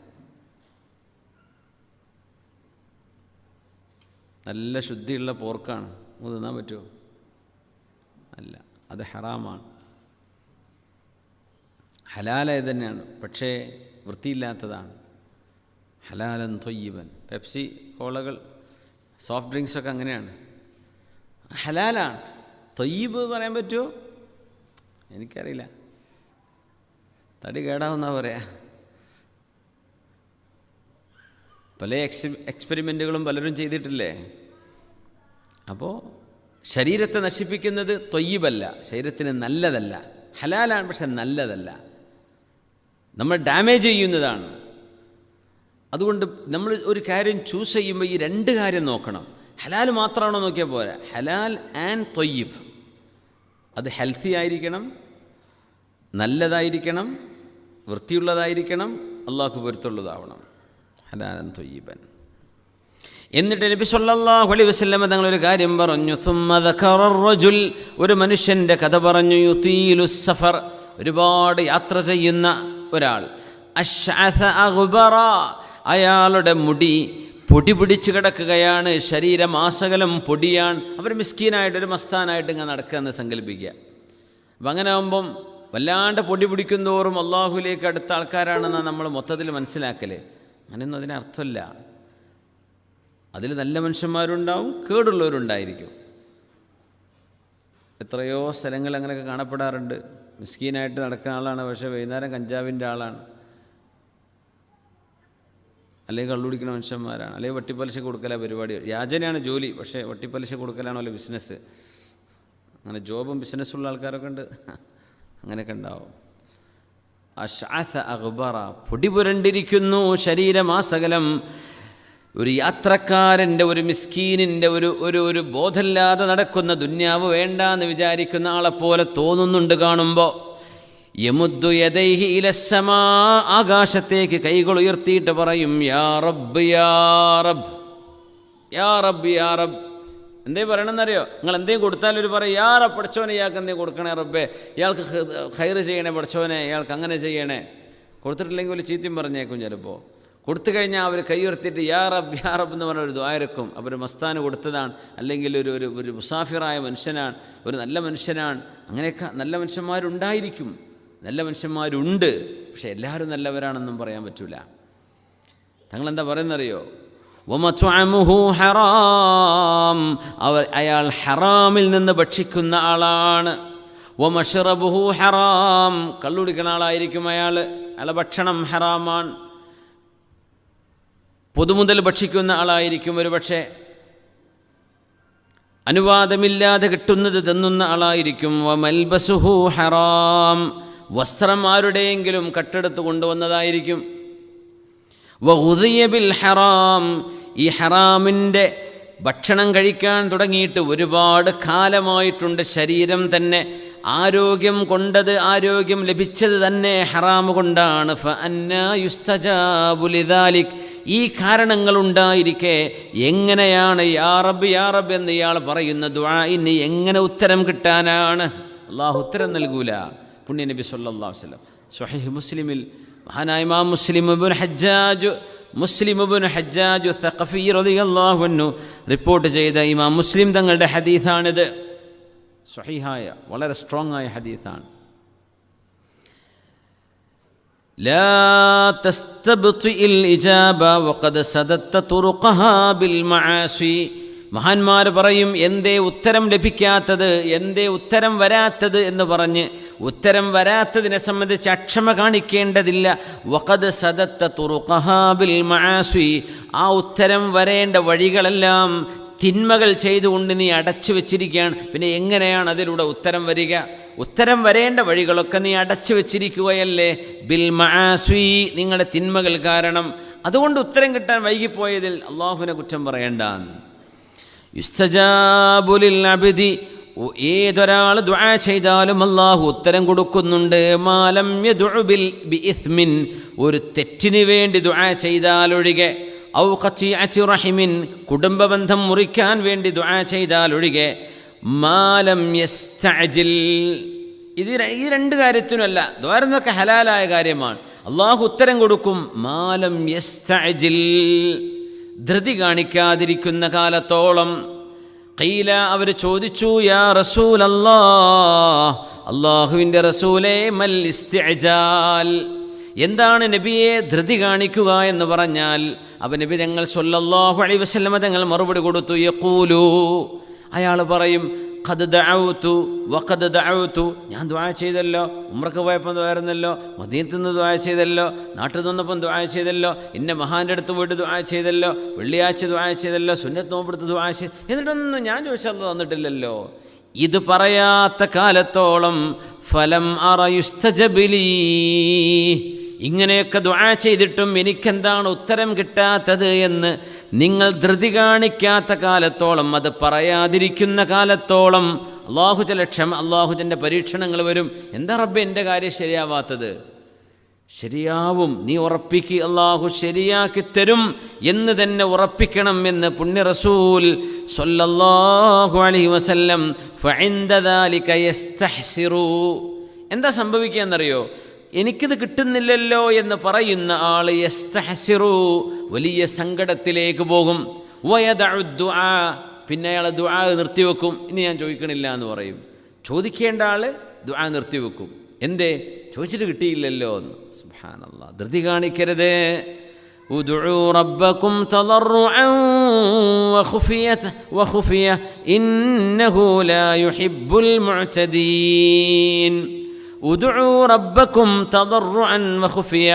നല്ല ശുദ്ധിയുള്ള പോർക്കാണ്, തിന്നാൻ പറ്റുമോ? അല്ല, അത് ഹറാമാണ്. ഹലാലായത് തന്നെയാണ്, പക്ഷേ വൃത്തിയില്ലാത്തതാണ്. ഹലാലൻ ത്വയ്യിബൻ. പെപ്സി, കോളകൾ, സോഫ്റ്റ് ഡ്രിങ്ക്സൊക്കെ അങ്ങനെയാണ്, ഹലാലാണ്. ത്വയ്യിബ് പറയാൻ പറ്റുമോ? എനിക്കറിയില്ല, തടി കേടാവുന്നാ പറയാ. പല എക്സ്പെരിമെൻറ്റുകളും പലരും ചെയ്തിട്ടില്ലേ? അപ്പോൾ ശരീരത്തെ നശിപ്പിക്കുന്നത് ത്വയ്യിബല്ല, ശരീരത്തിന് നല്ലതല്ല. ഹലാലാണ്, പക്ഷെ നല്ലതല്ല, നമ്മൾ ഡാമേജ് ചെയ്യുന്നതാണ്. അതുകൊണ്ട് നമ്മൾ ഒരു കാര്യം ചൂസ് ചെയ്യുമ്പോൾ ഈ രണ്ട് കാര്യം നോക്കണം. ഹലാൽ മാത്രമാണോ നോക്കിയാൽ പോരാ, ഹലാൽ ആൻഡ് ത്വയ്യിബ്. അത് ഹെൽത്തി ആയിരിക്കണം, നല്ലതായിരിക്കണം, വൃത്തിയുള്ളതായിരിക്കണം, അള്ളാഹുക്ക് പൊരുത്തുള്ളതാവണം. ഹലാലൻ ത്വയ്യിബൻ. എന്നിട്ട് നബി സല്ലല്ലാഹു അലൈഹി വസല്ലം തങ്ങളൊരു കാര്യം പറഞ്ഞു. സുമ്മ ദഖറ റജുൽ, ഒരു മനുഷ്യൻ്റെ കഥ പറഞ്ഞു. യുതീലു സഫർ, ഒരുപാട് യാത്ര ചെയ്യുന്ന ഒരാൾ. അശ്അഥ അഗ്ബറ, അയാളുടെ മുടി പൊടി പിടിച്ച് കിടക്കുകയാണ്, ശരീരമാസകലം പൊടിയാണ്. അവർ മിസ്കീനായിട്ട് ഒരു മസ്താനായിട്ട് ഇങ്ങനെ നടക്കുകയെന്ന് സങ്കല്പിക്കുക. അപ്പം അങ്ങനെ ആകുമ്പം വല്ലാണ്ട് പൊടി പിടിക്കും തോറും അള്ളാഹുലേക്ക് അടുത്ത ആൾക്കാരാണെന്നാണ് നമ്മൾ മൊത്തത്തിൽ മനസ്സിലാക്കൽ. അങ്ങനെയൊന്നും അതിനർത്ഥമില്ല. അതിൽ നല്ല മനുഷ്യന്മാരുണ്ടാവും, കേടുള്ളവരുണ്ടായിരിക്കും. എത്രയോ സ്ഥലങ്ങൾ അങ്ങനെയൊക്കെ കാണപ്പെടാറുണ്ട്. മിസ്കീനായിട്ട് നടക്കുന്ന ആളാണ്, പക്ഷേ വൈകുന്നേരം കഞ്ചാവിൻ്റെ ആളാണ്, അല്ലെങ്കിൽ കള്ളുപിടിക്കുന്ന മനുഷ്യന്മാരാണ്, അല്ലെങ്കിൽ വട്ടിപ്പലിശ കൊടുക്കല പരിപാടി. യാചനയാണ് ജോലി, പക്ഷേ വട്ടിപ്പലിശ കൊടുക്കലാണല്ലോ ബിസിനസ്. അങ്ങനെ ജോബും ബിസിനസ്സുള്ള ആൾക്കാരൊക്കെ ഉണ്ട്, അങ്ങനെയൊക്കെ ഉണ്ടാവും. അശ്അഥ അഗ്ബറ, പൊടി പുരണ്ടിരിക്കുന്നു ശരീരമാസകലം. ഒരു യാത്രക്കാരൻ്റെ, ഒരു മിസ്കീനിൻ്റെ, ഒരു ബോധമില്ലാതെ നടക്കുന്ന, ദുന്യാവ് വേണ്ടാന്ന് വിചാരിക്കുന്ന ആളെപ്പോലെ തോന്നുന്നുണ്ട് കാണുമ്പോൾ. യമുദ്ദു യദൈഹി ഇലസ്സമാ, ആകാശത്തേക്ക് കൈകൾ ഉയർത്തിയിട്ട് പറയും, യാ റബ്ബ് യാ റബ്ബ് യാ റബ്ബ് യാ റബ്ബ്. എന്തേ പറയണമെന്നറിയോ? നിങ്ങൾ എന്തേലും കൊടുത്താലൊരു പറയും, യാ റബ്ബ്, പഠിച്ചോനെ ഇയാൾക്ക് എന്തേലും കൊടുക്കണേ റബ്ബേ, ഇയാൾക്ക് ഖൈറ് ചെയ്യണേ പഠിച്ചോനെ, ഇയാൾക്ക് അങ്ങനെ ചെയ്യണേ. കൊടുത്തിട്ടില്ലെങ്കിൽ ഒരു ചീത്തയും പറഞ്ഞേക്കും ചിലപ്പോൾ. കൊടുത്തു കഴിഞ്ഞാൽ അവർ കൈ ഉയർത്തിയിട്ട് യാ റബ്ബ് എന്ന് പറഞ്ഞ ഒരു ദ്വാരക്കും. അവർ മസ്താന് കൊടുത്തതാണ്, അല്ലെങ്കിൽ ഒരു മുസാഫിറായ മനുഷ്യനാണ്, ഒരു നല്ല മനുഷ്യനാണ്. അങ്ങനെയൊക്കെ നല്ല മനുഷ്യന്മാരുണ്ടായിരിക്കും. നല്ല മനുഷ്യന്മാരുണ്ട്, പക്ഷെ എല്ലാവരും നല്ലവരാണെന്നും പറയാൻ പറ്റില്ല. തങ്ങളെന്താ പറയുന്നറിയോ? വമത്അമുഹു ഹറാം, അയാൾ ഹറാമിൽ നിന്ന് ഭക്ഷിക്കുന്ന ആളാണ്. വമശ്റബുഹു ഹറാം, കള്ളുടിക്കുന്ന ആളായിരിക്കും അയാളുടെ ഭക്ഷണം ഹറാമാണ്. പൊതുമുതൽ ഭക്ഷിക്കുന്ന ആളായിരിക്കും, ഒരു പക്ഷേ അനുവാദമില്ലാതെ കിട്ടുന്നത് തിന്നുന്ന ആളായിരിക്കും. വമൽബസുഹു ഹറാം, വസ്ത്രം ആരുടെയെങ്കിലും കട്ടെടുത്ത് കൊണ്ടുവന്നതായിരിക്കും. വഗുദിയ ബിൽ ഹറാം, ഈ ഹറാമിൻ്റെ ഭക്ഷണം കഴിക്കാൻ തുടങ്ങിയിട്ട് ഒരുപാട് കാലമായിട്ടുണ്ട്. ശരീരം തന്നെ ആരോഗ്യം ലഭിച്ചത് തന്നെ ഹറാം കൊണ്ടാണ്. ഫഅന്നാ യുസ്തജാബു ലിദാലിക്, ഈ കാരണങ്ങളുണ്ടായിരിക്കെ എങ്ങനെയാണ് യാ റബ്ബ് യാ റബ്ബ് എന്ന് ഇയാൾ പറയുന്ന ദുആഇന് എങ്ങനെ ഉത്തരം കിട്ടാനാണ്? അള്ളാഹു ഉത്തരം നൽകൂല. പുണ്യ നബി സല്ലല്ലാഹു അലൈഹി വസല്ലം സ്വഹീഹ് മുസ്ലിമിൽ മഹാനായ ഇമാം മുസ്ലിം ഇബ്നു ഹജ്ജാജ് സഖഫി റളിയല്ലാഹു അൻഹു റിപ്പോർട്ട് ചെയ്ത ഇമാം മുസ്ലിം തങ്ങളുടെ ഹദീസാണിത്. സ്വഹീഹായ വളരെ സ്ട്രോങ് ആയ ഹദീസാണ്. ലാ തസ്തബ്തിഇൽ ഇജാബ വഖദ് സദത്ത തുറുഖഹാ ബിൽ മആസി. മഹാന്മാർ പറയും, എന്തേ ഉത്തരം ലഭിക്കാത്തത്, എന്തേ ഉത്തരം വരാത്തത് എന്ന് പറഞ്ഞ് ഉത്തരം വരാത്തതിനെ സംബന്ധിച്ച് അക്ഷമ കാണിക്കേണ്ടതില്ല. വഖദ് സദത്ത തുറുഖഹാ ബിൽ മആസി, ആ ഉത്തരം വരേണ്ട വഴികളെല്ലാം തിന്മകൾ ചെയ്തുകൊണ്ട് നീ അടച്ചു വെച്ചിരിക്കുകയാണ്. പിന്നെ എങ്ങനെയാണ് അതിലൂടെ ഉത്തരം വരിക? ഉത്തരം വരേണ്ട വഴികളൊക്കെ നീ അടച്ചു വെച്ചിരിക്കുകയല്ലേ. ബിൽ മആസി, നിങ്ങളുടെ തിന്മകൾ കാരണം. അതുകൊണ്ട് ഉത്തരം കിട്ടാൻ വൈകിപ്പോയതിൽ അള്ളാഹുവിനെ കുറ്റം പറയേണ്ട. യുസ്തജാബു ലിൽ അബ്ദി, ഏതൊരാൾ ദുആ ചെയ്താലും അള്ളാഹു ഉത്തരം കൊടുക്കുന്നുണ്ട്. മാലം യദ്ഉ ബിഇസ്മിൻ, ഒരു തെറ്റിന് വേണ്ടി ദുആ ചെയ്താലൊഴികെ. ഔ ഖതിഅത്തി റഹിമിൻ, കുടുംബബന്ധം മുറിക്കാൻ വേണ്ടി ദുആ ചെയ്താലൊഴികെ. മാലം യസ്തഅജിൽ, ഈ രണ്ട് കാര്യത്തിനുമല്ല. ദ്വാരന്നൊക്കെ ഹലാലായ കാര്യമാണ്, അള്ളാഹു ഉത്തരം കൊടുക്കും. മാലം യസ്തഅജിൽ, ധൃതി കാണിക്കാതിരിക്കുന്ന കാലത്തോളം. ഖീല, അവർ ചോദിച്ചു, യാ റസൂലല്ലാഹ്, അള്ളാഹുവിൻ്റെ റസൂലേ, മൽ ഇസ്തിഅജാൽ, എന്താണ് നബിയെ ധൃതി കാണിക്കുക എന്ന് പറഞ്ഞാൽ? അപ്പോൾ നബി തങ്ങൾ സ്വല്ലല്ലാഹു അലൈഹി വസല്ലമ തങ്ങൾ മറുപടി കൊടുത്തു. യഖൂലു, അയാൾ പറയും, ഖദ് ദഅഉതു വഖദ് ദഅഉതു, ഞാൻ ദുആ ചെയ്തല്ലോ, ഉംറക്ക് പോയപ്പോൾ ദുആയിരുന്നല്ലോ, മദീനത്ത് നിന്ന് ദുആ ചെയ്തല്ലോ, നാട്ടിൽ നിന്നപ്പം ദുആ ചെയ്തല്ലോ, ഇന്ന മഹാൻ്റെ അടുത്ത് പോയിട്ട് ദുആ ചെയ്തല്ലോ, വെള്ളിയാഴ്ച ദുആ ചെയ്തല്ലോ, സുന്നത്ത് നോമ്പെടുത്ത് ദുആ ചെയ്ത്, എന്നിട്ടൊന്നും ഞാൻ ചോദിച്ചാൽ അത് തന്നിട്ടില്ലല്ലോ. ഇത് പറയാത്ത കാലത്തോളം ഫലം അറ യുസ്തജബിലി, ഇങ്ങനെയൊക്കെ ദുആ ചെയ്തിട്ടും എനിക്കെന്താണ് ഉത്തരം കിട്ടാത്തത് എന്ന് നിങ്ങൾ ധൃതി കാണിക്കാത്ത കാലത്തോളം, അത് പറയാതിരിക്കുന്ന കാലത്തോളം അള്ളാഹുവിൻ്റെ പരീക്ഷണങ്ങൾ വരും. എന്താ റബ്ബേ എൻ്റെ കാര്യം ശരിയാവാത്തത്? ശരിയാവും, നീ ഉറപ്പിക്ക്, അള്ളാഹു ശരിയാക്കി തരും എന്ന് തന്നെ ഉറപ്പിക്കണം എന്ന് പുണ്യ റസൂൽ സ്വല്ലല്ലാഹു അലൈഹി വസല്ലം. ഫഇൻദ ദാലിക യസ്തഹ്സിറു, എന്താ സംഭവിക്കുക എന്നറിയോ? എനിക്കിത് കിട്ടുന്നില്ലല്ലോ എന്ന് പറയുന്ന ആൾ യസ്തഹ്സിറു, വലിയ സങ്കടത്തിലേക്ക് പോകും. വയദഉ ദുആ, പിന്നെ അയാൾ ദുആ നിർത്തിവെക്കും. ഇനി ഞാൻ ചോദിക്കണില്ല എന്ന് പറയും. ചോദിക്കേണ്ട ആൾ ദുആ നിർത്തിവെക്കും. എന്തേ? ചോദിച്ചിട്ട് കിട്ടിയില്ലല്ലോ എന്ന്. സുബ്ഹാനല്ലാഹ്, ധൃതി കാണിക്കരുത്. ഉദ്ഉ റബ്ബക്കും തളർറുഅൻ വഖുഫിയ ഇന്നഹു ലാ യുഹിബ്ബുൽ മുഅ്തദീൻ. ഉദ്ഉ റബ്ബക്കും തളർറുഅൻ വഖുഫിയ,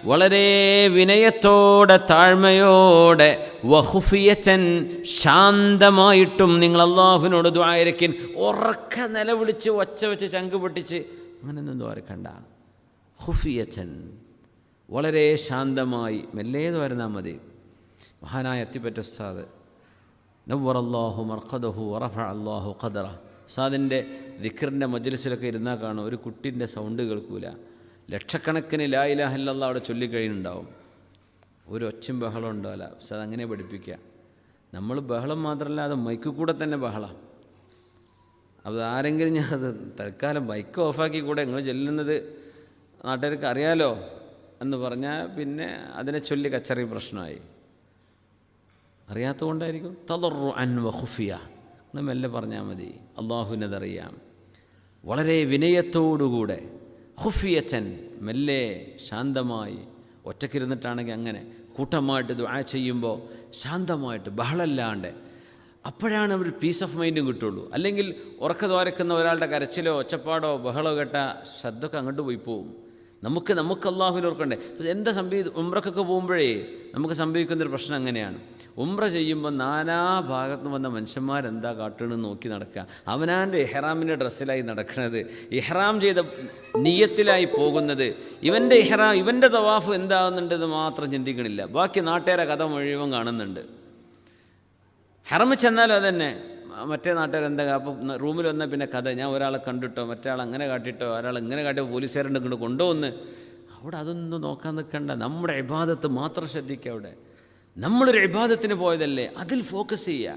വളരെ വിനയത്തോടെ താഴ്മയോടെ, വഖുഫിയതൻ, ശാന്തമായിട്ടും നിങ്ങൾ അള്ളാഹുവിനോട് ദുആ ഇരക്കിൻ. ഉറക്ക നിലവിളിച്ച് ഒച്ച വെച്ച് ചങ്ക് പൊട്ടിച്ച് അങ്ങനെയൊന്നും ദ്വാരക്കണ്ട. ഖുഫിയതൻ, വളരെ ശാന്തമായി മെല്ലെ ദ്വാരുന്നാൽ മതി. മഹാനായ അത്തിപ്പറ്റ ഉസ്താദ് നവ്വറല്ലാഹു മർഖദഹു വറഫഅ അല്ലാഹു ഖദറ, ഉസ്താദിൻ്റെ ദിക്റിൻ്റെ മജ്ലിസിലൊക്കെ ഇരുന്നാൽ കാണും, ഒരു കുട്ടീൻ്റെ സൗണ്ട് കേൾക്കൂല. ലക്ഷക്കണക്കിന് ലാ ഇലാഹ ഇല്ലല്ലാഹ് അവിടെ ചൊല്ലിക്കഴിയുന്നുണ്ടാവും. ഒരു ഒച്ചും ബഹളം ഉണ്ടാവില്ല. ഉസ്താദ് അങ്ങനെ പഠിപ്പിക്കുക. നമ്മൾ ബഹളം മാത്രമല്ല, അത് മൈക്ക് കൂടെ തന്നെ ബഹളം. അത് ആരെങ്കിലും ഞാൻ അത് തൽക്കാലം മൈക്ക് ഓഫാക്കി കൂടെ നിങ്ങൾ ചെല്ലുന്നത് നാട്ടുകാർക്ക് അറിയാലോ എന്ന് പറഞ്ഞാൽ പിന്നെ അതിനെ ചൊല്ലി കച്ചറി പ്രശ്നമായി. അറിയാത്തതുകൊണ്ടായിരിക്കും. തളർറുഅൻ വഖുഫിയ, മെല്ലെ പറഞ്ഞാൽ മതി, അള്ളാഹുവിനതറിയാം. വളരെ വിനയത്തോടുകൂടെ ഖുഫിയതൻ, മെല്ലെ ശാന്തമായി. ഒറ്റക്കിരുന്നിട്ടാണെങ്കിൽ അങ്ങനെ, കൂട്ടമായിട്ട് ദുആ ചെയ്യുമ്പോൾ ശാന്തമായിട്ട് ബഹളല്ലാണ്ട്, അപ്പോഴാണ് ഒരു പീസ് ഓഫ് മൈൻഡും കിട്ടുള്ളൂ. അല്ലെങ്കിൽ ഉറക്കതോരക്കുന്ന ഒരാളുടെ കരച്ചിലോ ഒച്ചപ്പാടോ ബഹളോ കേട്ട ശ്രദ്ധയൊക്കെ അങ്ങോട്ട് പോയി പോവും. നമുക്ക് അള്ളാഹുവിനെ ഓർക്കണ്ടേ. എന്താ ഉംറക്കൊക്കെ പോകുമ്പോഴേ നമുക്ക് സംഭവിക്കുന്നൊരു പ്രശ്നം അങ്ങനെയാണ്. ഉംറ ചെയ്യുമ്പോൾ നാനാ ഭാഗത്തു വന്ന മനുഷ്യന്മാരെന്താ കാട്ടണമെന്ന് നോക്കി നടക്കുക. അവനാൻ്റെ ഇഹ്റാമിൻ്റെ ഡ്രസ്സിലായി നടക്കുന്നത്, ഇഹ്റാം ചെയ്ത നിയ്യത്തിലായി പോകുന്നത്, ഇവൻ്റെ തവാഫ് എന്താകുന്നുണ്ടെന്ന് മാത്രം ചിന്തിക്കണില്ല. ബാക്കി നാട്ടുകാരെ കഥ മുഴുവൻ കാണുന്നുണ്ട്. ഹറമിൽ ചെന്നാലും അതന്നെ, മറ്റേ നാട്ടുകാരെന്താ. അപ്പം റൂമിൽ വന്നാൽ പിന്നെ കഥ, ഞാൻ ഒരാളെ കണ്ടിട്ടോ, മറ്റേ ആൾ അങ്ങനെ കാട്ടിട്ടോ, ഒരാൾ ഇങ്ങനെ കാട്ടിയോ, പോലീസുകാരുണ്ട് ഇങ്ങോട്ട് കൊണ്ടുവന്ന്. അവിടെ അതൊന്നും നോക്കാൻ നിൽക്കണ്ട. നമ്മുടെ ഇബാദത്ത് മാത്രം ശ്രദ്ധിക്കുക. അവിടെ നമ്മളൊരു ഇബാദത്തിന് പോയതല്ലേ, അതിൽ ഫോക്കസ് ചെയ്യുക.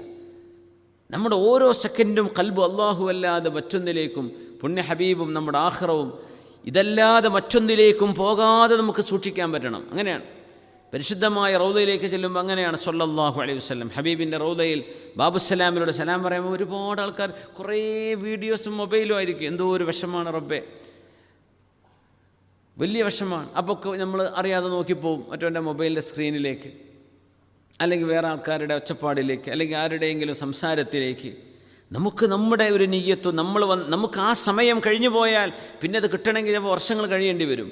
നമ്മുടെ ഓരോ സെക്കൻഡും ഖൽബ് അല്ലാഹു അല്ലാതെ മറ്റൊന്നിലേക്കും, പുണ്യ ഹബീബും നമ്മുടെ ആഖിറവും ഇതല്ലാതെ മറ്റൊന്നിലേക്കും പോകാതെ നമുക്ക് സൂക്ഷിക്കാൻ പറ്റണം. അങ്ങനെയാണ് പരിശുദ്ധമായ റൗദയിലേക്ക് ചെല്ലുമ്പോൾ അങ്ങനെയാണ് സ്വല്ലല്ലാഹു അലൈഹി വസല്ലം. ഹബീബിൻ്റെ റൗദയിൽ ബാബുസലാമിലൂടെ സലാം പറയുമ്പോൾ ഒരുപാട് ആൾക്കാർ കുറേ വീഡിയോസും മൊബൈലും ആയിരിക്കും. എന്തോ ഒരു വിഷമാണ് റബ്ബേ, വലിയ വിഷമാണ്. അപ്പോൾ നമ്മൾ അറിയാതെ നോക്കിപ്പോവും മറ്റവൻ്റെ മൊബൈലിൻ്റെ സ്ക്രീനിലേക്ക്, അല്ലെങ്കിൽ വേറെ ആൾക്കാരുടെ ഒച്ചപ്പാടിലേക്ക്, അല്ലെങ്കിൽ ആരുടെയെങ്കിലും സംസാരത്തിലേക്ക്. നമുക്ക് നമ്മുടെ ഒരു നിയ്യത്തും നമുക്ക് ആ സമയം കഴിഞ്ഞു പോയാൽ പിന്നെ അത് കിട്ടണമെങ്കിൽ ചിലപ്പോൾ വർഷങ്ങൾ കഴിയേണ്ടി വരും.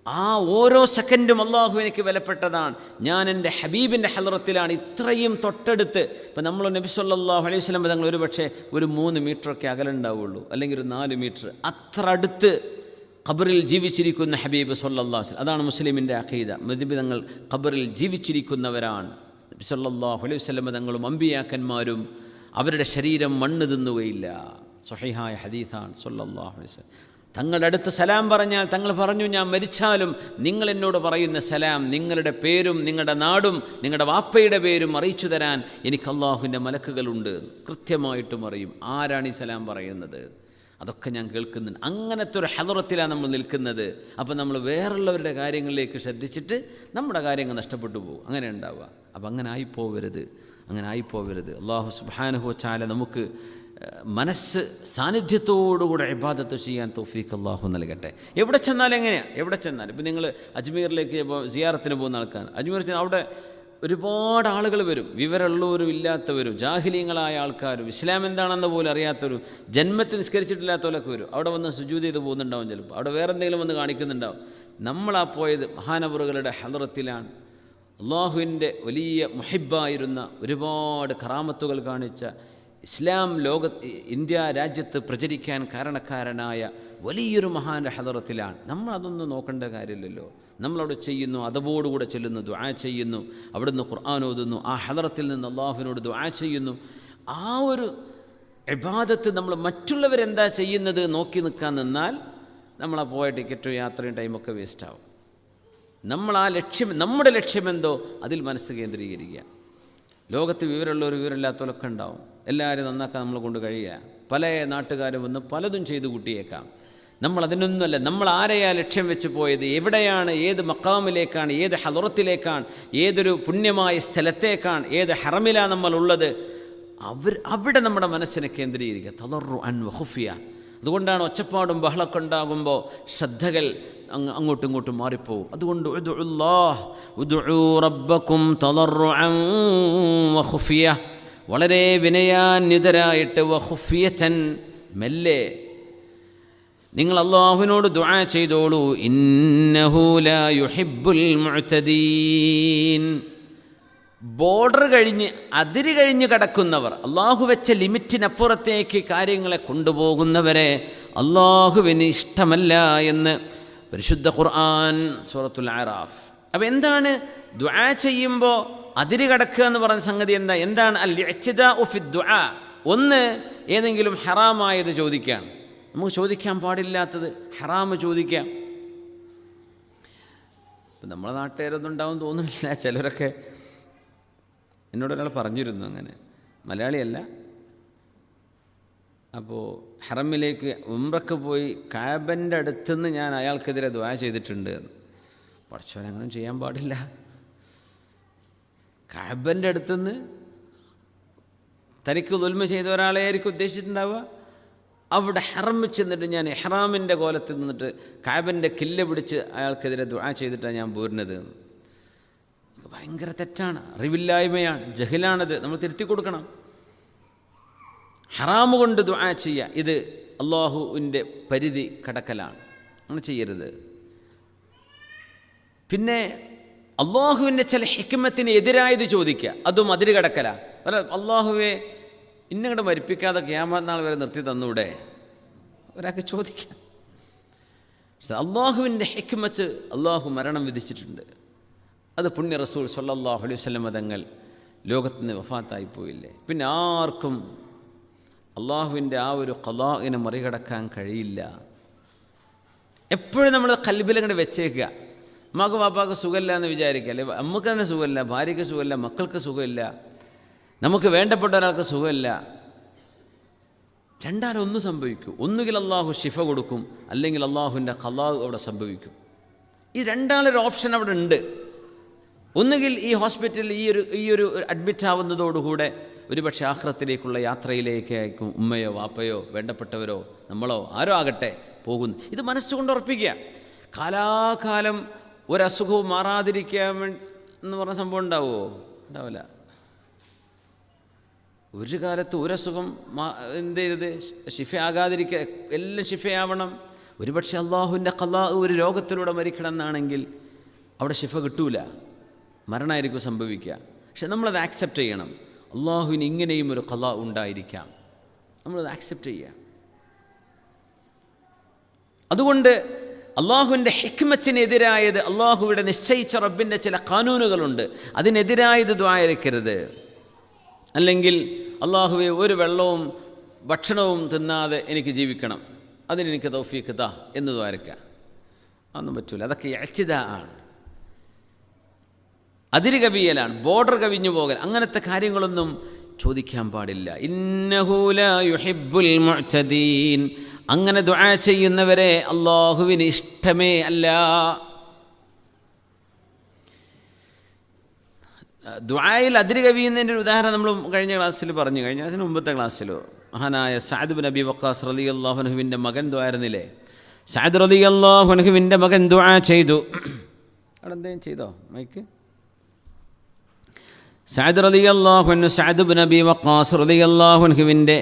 ആ ഓരോ സെക്കൻഡും അള്ളാഹു എനിക്ക് വിലപ്പെട്ടതാണ്. ഞാൻ എൻ്റെ ഹബീബിൻ്റെ ഹളറത്തിലാണ്, ഇത്രയും തൊട്ടടുത്ത്. ഇപ്പം നമ്മൾ നബി സല്ലല്ലാഹു അലൈഹി വസല്ലം തങ്ങൾ ഒരു പക്ഷേ ഒരു 3 മീറ്ററൊക്കെ അകലുണ്ടാവുള്ളൂ, അല്ലെങ്കിൽ ഒരു 4 മീറ്റർ. അത്ര അടുത്ത് ഖബറിൽ ജീവിച്ചിരിക്കുന്ന ഹബീബ് സല്ലല്ലാഹു അലൈഹി വസല്ലം. അതാണ് മുസ്ലിമിൻ്റെ അഖീദ. നബി തങ്ങൾ ഖബറിൽ ജീവിച്ചിരിക്കുന്നവരാണ്. നബി സല്ലല്ലാഹു അലൈഹി വസല്ലം തങ്ങളും അമ്പിയാക്കന്മാരും അവരുടെ ശരീരം മണ്ണ് തിന്നുകയില്ല. സ്വഹീഹായ ഹദീസാണ്. സല്ലല്ലാഹു അലൈഹി വസല്ലം തങ്ങളുടെ അടുത്ത് സലാം പറഞ്ഞാൽ തങ്ങൾ പറഞ്ഞു, ഞാൻ മരിച്ചാലും നിങ്ങൾ എന്നോട് പറയുന്ന സലാം നിങ്ങളുടെ പേരും നിങ്ങളുടെ നാടും നിങ്ങളുടെ വാപ്പയുടെ പേരും അറിയിച്ചു തരാൻ എനിക്ക് അള്ളാഹുവിൻ്റെ മലക്കുകളുണ്ട്. കൃത്യമായിട്ടും അറിയും ആരാണ് ഈ സലാം പറയുന്നത്. അതൊക്കെ ഞാൻ കേൾക്കുന്നുണ്ട്. അങ്ങനത്തെ ഒരു ഹളറത്തിലാണ് നമ്മൾ നിൽക്കുന്നത്. അപ്പോൾ നമ്മൾ വേറുള്ളവരുടെ കാര്യങ്ങളിലേക്ക് ശ്രദ്ധിച്ചിട്ട് നമ്മുടെ കാര്യങ്ങൾ നഷ്ടപ്പെട്ടു പോകും. അങ്ങനെ ഉണ്ടാവുക. അപ്പം അങ്ങനെ ആയിപ്പോവരുത്. അള്ളാഹു സുബ്ഹാനഹു വ തആല നമുക്ക് മനസ്സ് സാന്നിധ്യത്തോടുകൂടെ ഇബാദത്ത് ചെയ്യാൻ തൗഫീഖ് അള്ളാഹു നൽകട്ടെ. എവിടെ ചെന്നാലും എങ്ങനെയാണ്, എവിടെ ചെന്നാലും. ഇപ്പം നിങ്ങൾ അജ്മീറിലേക്ക് സിയാറത്തിന് പോകുന്ന ആൾക്കാർ, അജ്മീർ അവിടെ ഒരുപാട് ആളുകൾ വരും, വിവരമുള്ളവരും ഇല്ലാത്തവരും, ജാഹിലീങ്ങളായ ആൾക്കാരും, ഇസ്ലാം എന്താണെന്ന് പോലും അറിയാത്തവരും, ജന്മത്തിൽ നിസ്കരിച്ചിട്ടില്ലാത്തവരൊക്കെ വരും. അവിടെ വന്ന് സുജൂദ് ചെയ്ത് പോകുന്നുണ്ടാവും, ചിലപ്പോൾ അവിടെ വേറെ എന്തെങ്കിലും വന്ന് കാണിക്കുന്നുണ്ടാവും. നമ്മളാ പോയത് മഹാനവറുകളുടെ ഹളറത്തിലാണ്. അള്ളാഹുവിൻ്റെ വലിയ മുഹിബ്ബായിരുന്ന, ഒരുപാട് കറാമത്തുകൾ കാണിച്ച, ഇസ്ലാം ഇന്ത്യ രാജ്യത്ത് പ്രചരിക്കാൻ കാരണക്കാരനായ വലിയൊരു മഹാൻ്റെ ഹളറത്തിലാണ്. നമ്മൾ അതൊന്നും നോക്കേണ്ട കാര്യമില്ലല്ലോ. നമ്മളവിടെ ചെയ്യുന്നു, അതബോടുകൂടെ ചെല്ലുന്നു, ദുആ ചെയ്യുന്നു, അവിടുന്ന് ഖുർആൻ ഓതുന്നു, ആ ഹളറത്തിൽ നിന്ന് അള്ളാഹുവിനോട് ദുആ ചെയ്യുന്നു. ആ ഒരു ഇബാദത്ത് നമ്മൾ മറ്റുള്ളവരെന്താ ചെയ്യുന്നത് നോക്കി നിൽക്കാൻ നിന്നാൽ നമ്മളാ പോയ ടിക്കറ്റും യാത്രയും ടൈമൊക്കെ വേസ്റ്റാവും. നമ്മുടെ ലക്ഷ്യമെന്തോ അതിൽ മനസ്സ് കേന്ദ്രീകരിക്കുക. ലോകത്ത് വിവരമുള്ളവർ വിവരമില്ലാത്തവരൊക്കെ ഉണ്ടാവും. എല്ലാവരും നന്നാക്കാൻ നമ്മളെ കൊണ്ട് കഴിയുക. പല നാട്ടുകാരും വന്ന് പലതും ചെയ്തു കൂട്ടിയേക്കാം. നമ്മൾ അതിനൊന്നുമല്ല. നമ്മൾ ആരെയാ ലക്ഷ്യം വെച്ച് പോയത്, എവിടെയാണ്, ഏത് മക്കാമിലേക്കാണ്, ഏത് ഹളറത്തിലേക്കാണ്, ഏതൊരു പുണ്യമായ സ്ഥലത്തേക്കാണ്, ഏത് ഹറമിലാണ് നമ്മളുള്ളത്, അവിടെ നമ്മുടെ മനസ്സിനെ കേന്ദ്രീകരിക്കുക. തളർറുഅൻ വഖുഫിയ. അതുകൊണ്ടാണ് ഒച്ചപ്പാടും ബഹളമൊക്കെ ഉണ്ടാകുമ്പോൾ ശ്രദ്ധകൾ അങ്ങോട്ടും ഇങ്ങോട്ടും മാറിപ്പോവും. അതുകൊണ്ട് ഉദ്ഉ റബ്ബക്കും തളർറുഅൻ വഖുഫിയ, വളരെ വിനയാന്വിതരായിട്ട്, വഖുഫിയതൻ, മെല്ലെ നിങ്ങൾ അല്ലാഹുവിനോട് ദുആ ചെയ്തോളൂ. ഇന്നഹു ലാ യുഹിബ്ബുൽ മുഅ്തദീൻ. ബോർഡർ കഴിഞ്ഞ് അതിര് കഴിഞ്ഞ് കടക്കുന്നവർ, അള്ളാഹു വെച്ച ലിമിറ്റിനപ്പുറത്തേക്ക് കാര്യങ്ങളെ കൊണ്ടുപോകുന്നവരെ അള്ളാഹുവിന് ഇഷ്ടമല്ല എന്ന് പരിശുദ്ധ ഖുർആൻ സൂറത്തുൽ അറാഫ്. അപ്പോൾ എന്താണ് ദുആ ചെയ്യുമ്പോൾ അതിര് കടക്കുക എന്ന് പറയുന്ന സംഗതി? എന്താണ് അൽ-ഇഅ്തിദാഉ ഫി ദുആ? ഒന്ന്, ഏതെങ്കിലും ഹറാമായത് ചോദിക്കാം. നമുക്ക് ചോദിക്കാൻ പാടില്ലാത്തത് ഹറാമ് ചോദിക്കാം. ഇപ്പം നമ്മളെ നാട്ടുകാരൊന്നും ഉണ്ടാവും തോന്നുന്നില്ല. ചിലരൊക്കെ എന്നോടൊരാൾ പറഞ്ഞിരുന്നു, അങ്ങനെ മലയാളിയല്ല. അപ്പോൾ ഹറമിലേക്ക് ഉംറക്ക് പോയി കഅബൻ്റെ അടുത്തുനിന്ന് ഞാൻ അയാൾക്കെതിരെ ദുആ ചെയ്തിട്ടുണ്ട്. പടച്ചോൻ അങ്ങനെ ചെയ്യാൻ പാടില്ല. കഅബൻ്റെ അടുത്തുനിന്ന് തനിക്ക് ദുൽമ ചെയ്ത ഒരാളെ ആയിരിക്കും ഉദ്ദേശിച്ചിട്ടുണ്ടാവുക. അവിടെ ഹറം ചെന്നിട്ട് ഞാൻ ഇഹ്റാമിൻ്റെ കോലത്തിൽ നിന്നിട്ട് കഅബൻ്റെ കില്ല പിടിച്ച് അയാൾക്കെതിരെ ദുആ ചെയ്തിട്ടാണ് ഞാൻ പോരുന്നത്. ഭയങ്കര തെറ്റാണ്, അറിവില്ലായ്മയാണ്, ജഹലാണത്. നമ്മൾ തിരുത്തി കൊടുക്കണം. ഹറാമ് കൊണ്ട് ദുആ ചെയ്യുക, ഇത് അള്ളാഹുവിൻ്റെ പരിധി കടക്കലാണ്, അങ്ങനെ ചെയ്യരുത്. പിന്നെ അള്ളാഹുവിൻ്റെ ചില ഹിക്മത്തിന് എതിരായത് ചോദിക്കുക, അതും അതിര് കടക്കലാണ്. അല്ല, അള്ളാഹുവെ ഇന്നങ്ങോട്ട് മരിപ്പിക്കാതെ ഖിയാമത്ത് നാൾ വരെ നിർത്തി തന്നൂടെ, ഒരാൾക്ക് ചോദിക്കാം. അള്ളാഹുവിൻ്റെ ഹിക്മത്ത് അള്ളാഹു മരണം വിധിച്ചിട്ടുണ്ട്. അത് പുണ്യ റസൂൽ സ്വല്ലല്ലാഹു അലൈഹി വസല്ലം തങ്ങൾ ലോകത്ത് നിന്ന് വഫാത്തായി പോയില്ലേ. പിന്നെ ആർക്കും അള്ളാഹുവിൻ്റെ ആ ഒരു ഖളാഇനെ മറികടക്കാൻ കഴിയില്ല. എപ്പോഴും നമ്മൾ ഖൽബിലങ്ങോട്ട് വെച്ചേക്കുക. അമ്മക്ക് പാപ്പാക്ക് സുഖമില്ല എന്ന് വിചാരിക്കുക, അല്ലെ നമുക്ക് തന്നെ സുഖമില്ല, ഭാര്യയ്ക്ക് സുഖമില്ല, മക്കൾക്ക് സുഖമില്ല, നമുക്ക് വേണ്ടപ്പെട്ട ഒരാൾക്ക് സുഖമില്ല. രണ്ടാലൊന്നും സംഭവിക്കും. ഒന്നുകിൽ അള്ളാഹു ശിഫ കൊടുക്കും, അല്ലെങ്കിൽ അള്ളാഹുവിൻ്റെ ഖളാ അവിടെ സംഭവിക്കും. ഈ രണ്ടാളൊരു ഓപ്ഷൻ അവിടെ ഉണ്ട്. ഒന്നുകിൽ ഈ ഹോസ്പിറ്റലിൽ ഈ ഒരു അഡ്മിറ്റ് ആവുന്നതോടുകൂടെ ഒരുപക്ഷെ ആഖിറത്തിലേക്കുള്ള യാത്രയിലേക്കായിരിക്കും ഉമ്മയോ വാപ്പയോ വേണ്ടപ്പെട്ടവരോ നമ്മളോ ആരോ ആകട്ടെ പോകുന്നു. ഇത് മനസ്സുകൊണ്ട് ഉറപ്പിക്കുക. കാലാകാലം ഒരസുഖവും മാറാതിരിക്കാൻ എന്ന് പറഞ്ഞ സംഭവം ഉണ്ടാവുമോ? ഉണ്ടാവില്ല. ഒരു കാലത്ത് ഒരസുഖം എന്ത് ചെയ്ത് ഷിഫയാകാതിരിക്കുക, എല്ലാം ഷിഫയാവണം. ഒരുപക്ഷെ അള്ളാഹുവിൻ്റെ ഖളാ ഒരു രോഗത്തിലൂടെ മരിക്കണം എന്നാണെങ്കിൽ അവിടെ ഷിഫ കിട്ടൂല, മരണമായിരിക്കും സംഭവിക്കുക. പക്ഷെ നമ്മളത് ആക്സെപ്റ്റ് ചെയ്യണം. അള്ളാഹുവിന് ഇങ്ങനെയും ഒരു ഖളാ ഉണ്ടായിരിക്കാം, നമ്മളത് ആക്സെപ്റ്റ് ചെയ്യുക. അതുകൊണ്ട് അള്ളാഹുവിൻ്റെ ഹിക്മത്തിനെതിരായത്, അള്ളാഹുവിടെ നിശ്ചയിച്ച റബ്ബിൻ്റെ ചില ഖാനൂനുകളുണ്ട്, അതിനെതിരായത് ദുആ ഇരക്കരുത്. അല്ലെങ്കിൽ അള്ളാഹുവെ ഒരു വെള്ളവും ഭക്ഷണവും തിന്നാതെ എനിക്ക് ജീവിക്കണം, അതിനെനിക്ക് തൗഫീഖ് താ എന്ന് ദുആ ഇരക്കുക. അതൊന്നും പറ്റൂല. അതൊക്കെ ഇഅ്തിദാ ആണ്, അതിര് കവിയലാണ്, ബോർഡർ കവിഞ്ഞു പോകൽ. അങ്ങനത്തെ കാര്യങ്ങളൊന്നും ചോദിക്കാൻ പാടില്ല. ഇന്നഹു ലാ യുഹിബ്ബുൽ മുഅ്തദീൻ. അങ്ങനെ ദുആ ചെയ്യുന്നവരെ അള്ളാഹുവിന് ഇഷ്ടമേ അല്ല. ദുആയിൽ അതിര് കവിയുന്നതിൻ്റെ ഒരു ഉദാഹരണം നമ്മൾ കഴിഞ്ഞ ക്ലാസ്സിൽ പറഞ്ഞു, അതിന് മുമ്പത്തെ ക്ലാസ്സിലോ. മഹാനായ സഅദ് ബിൻ അബി വഖാസ് റളിയല്ലാഹു അൻഹുവിൻ്റെ മകൻ ദുആയിരുന്നില്ലേ? സഅദ് റളിയല്ലാഹു അൻഹുവിൻ്റെ മകൻ ദുആ ചെയ്തു. അവിടെ എന്തെങ്കിലും ചെയ്തോ മൈക്ക്? സഅദ് റളിയല്ലാഹു അൻഹു, സഅദ് ബിൻ അബി വഖാസ് റളിയല്ലാഹു അൻഹുവിൻ്റെ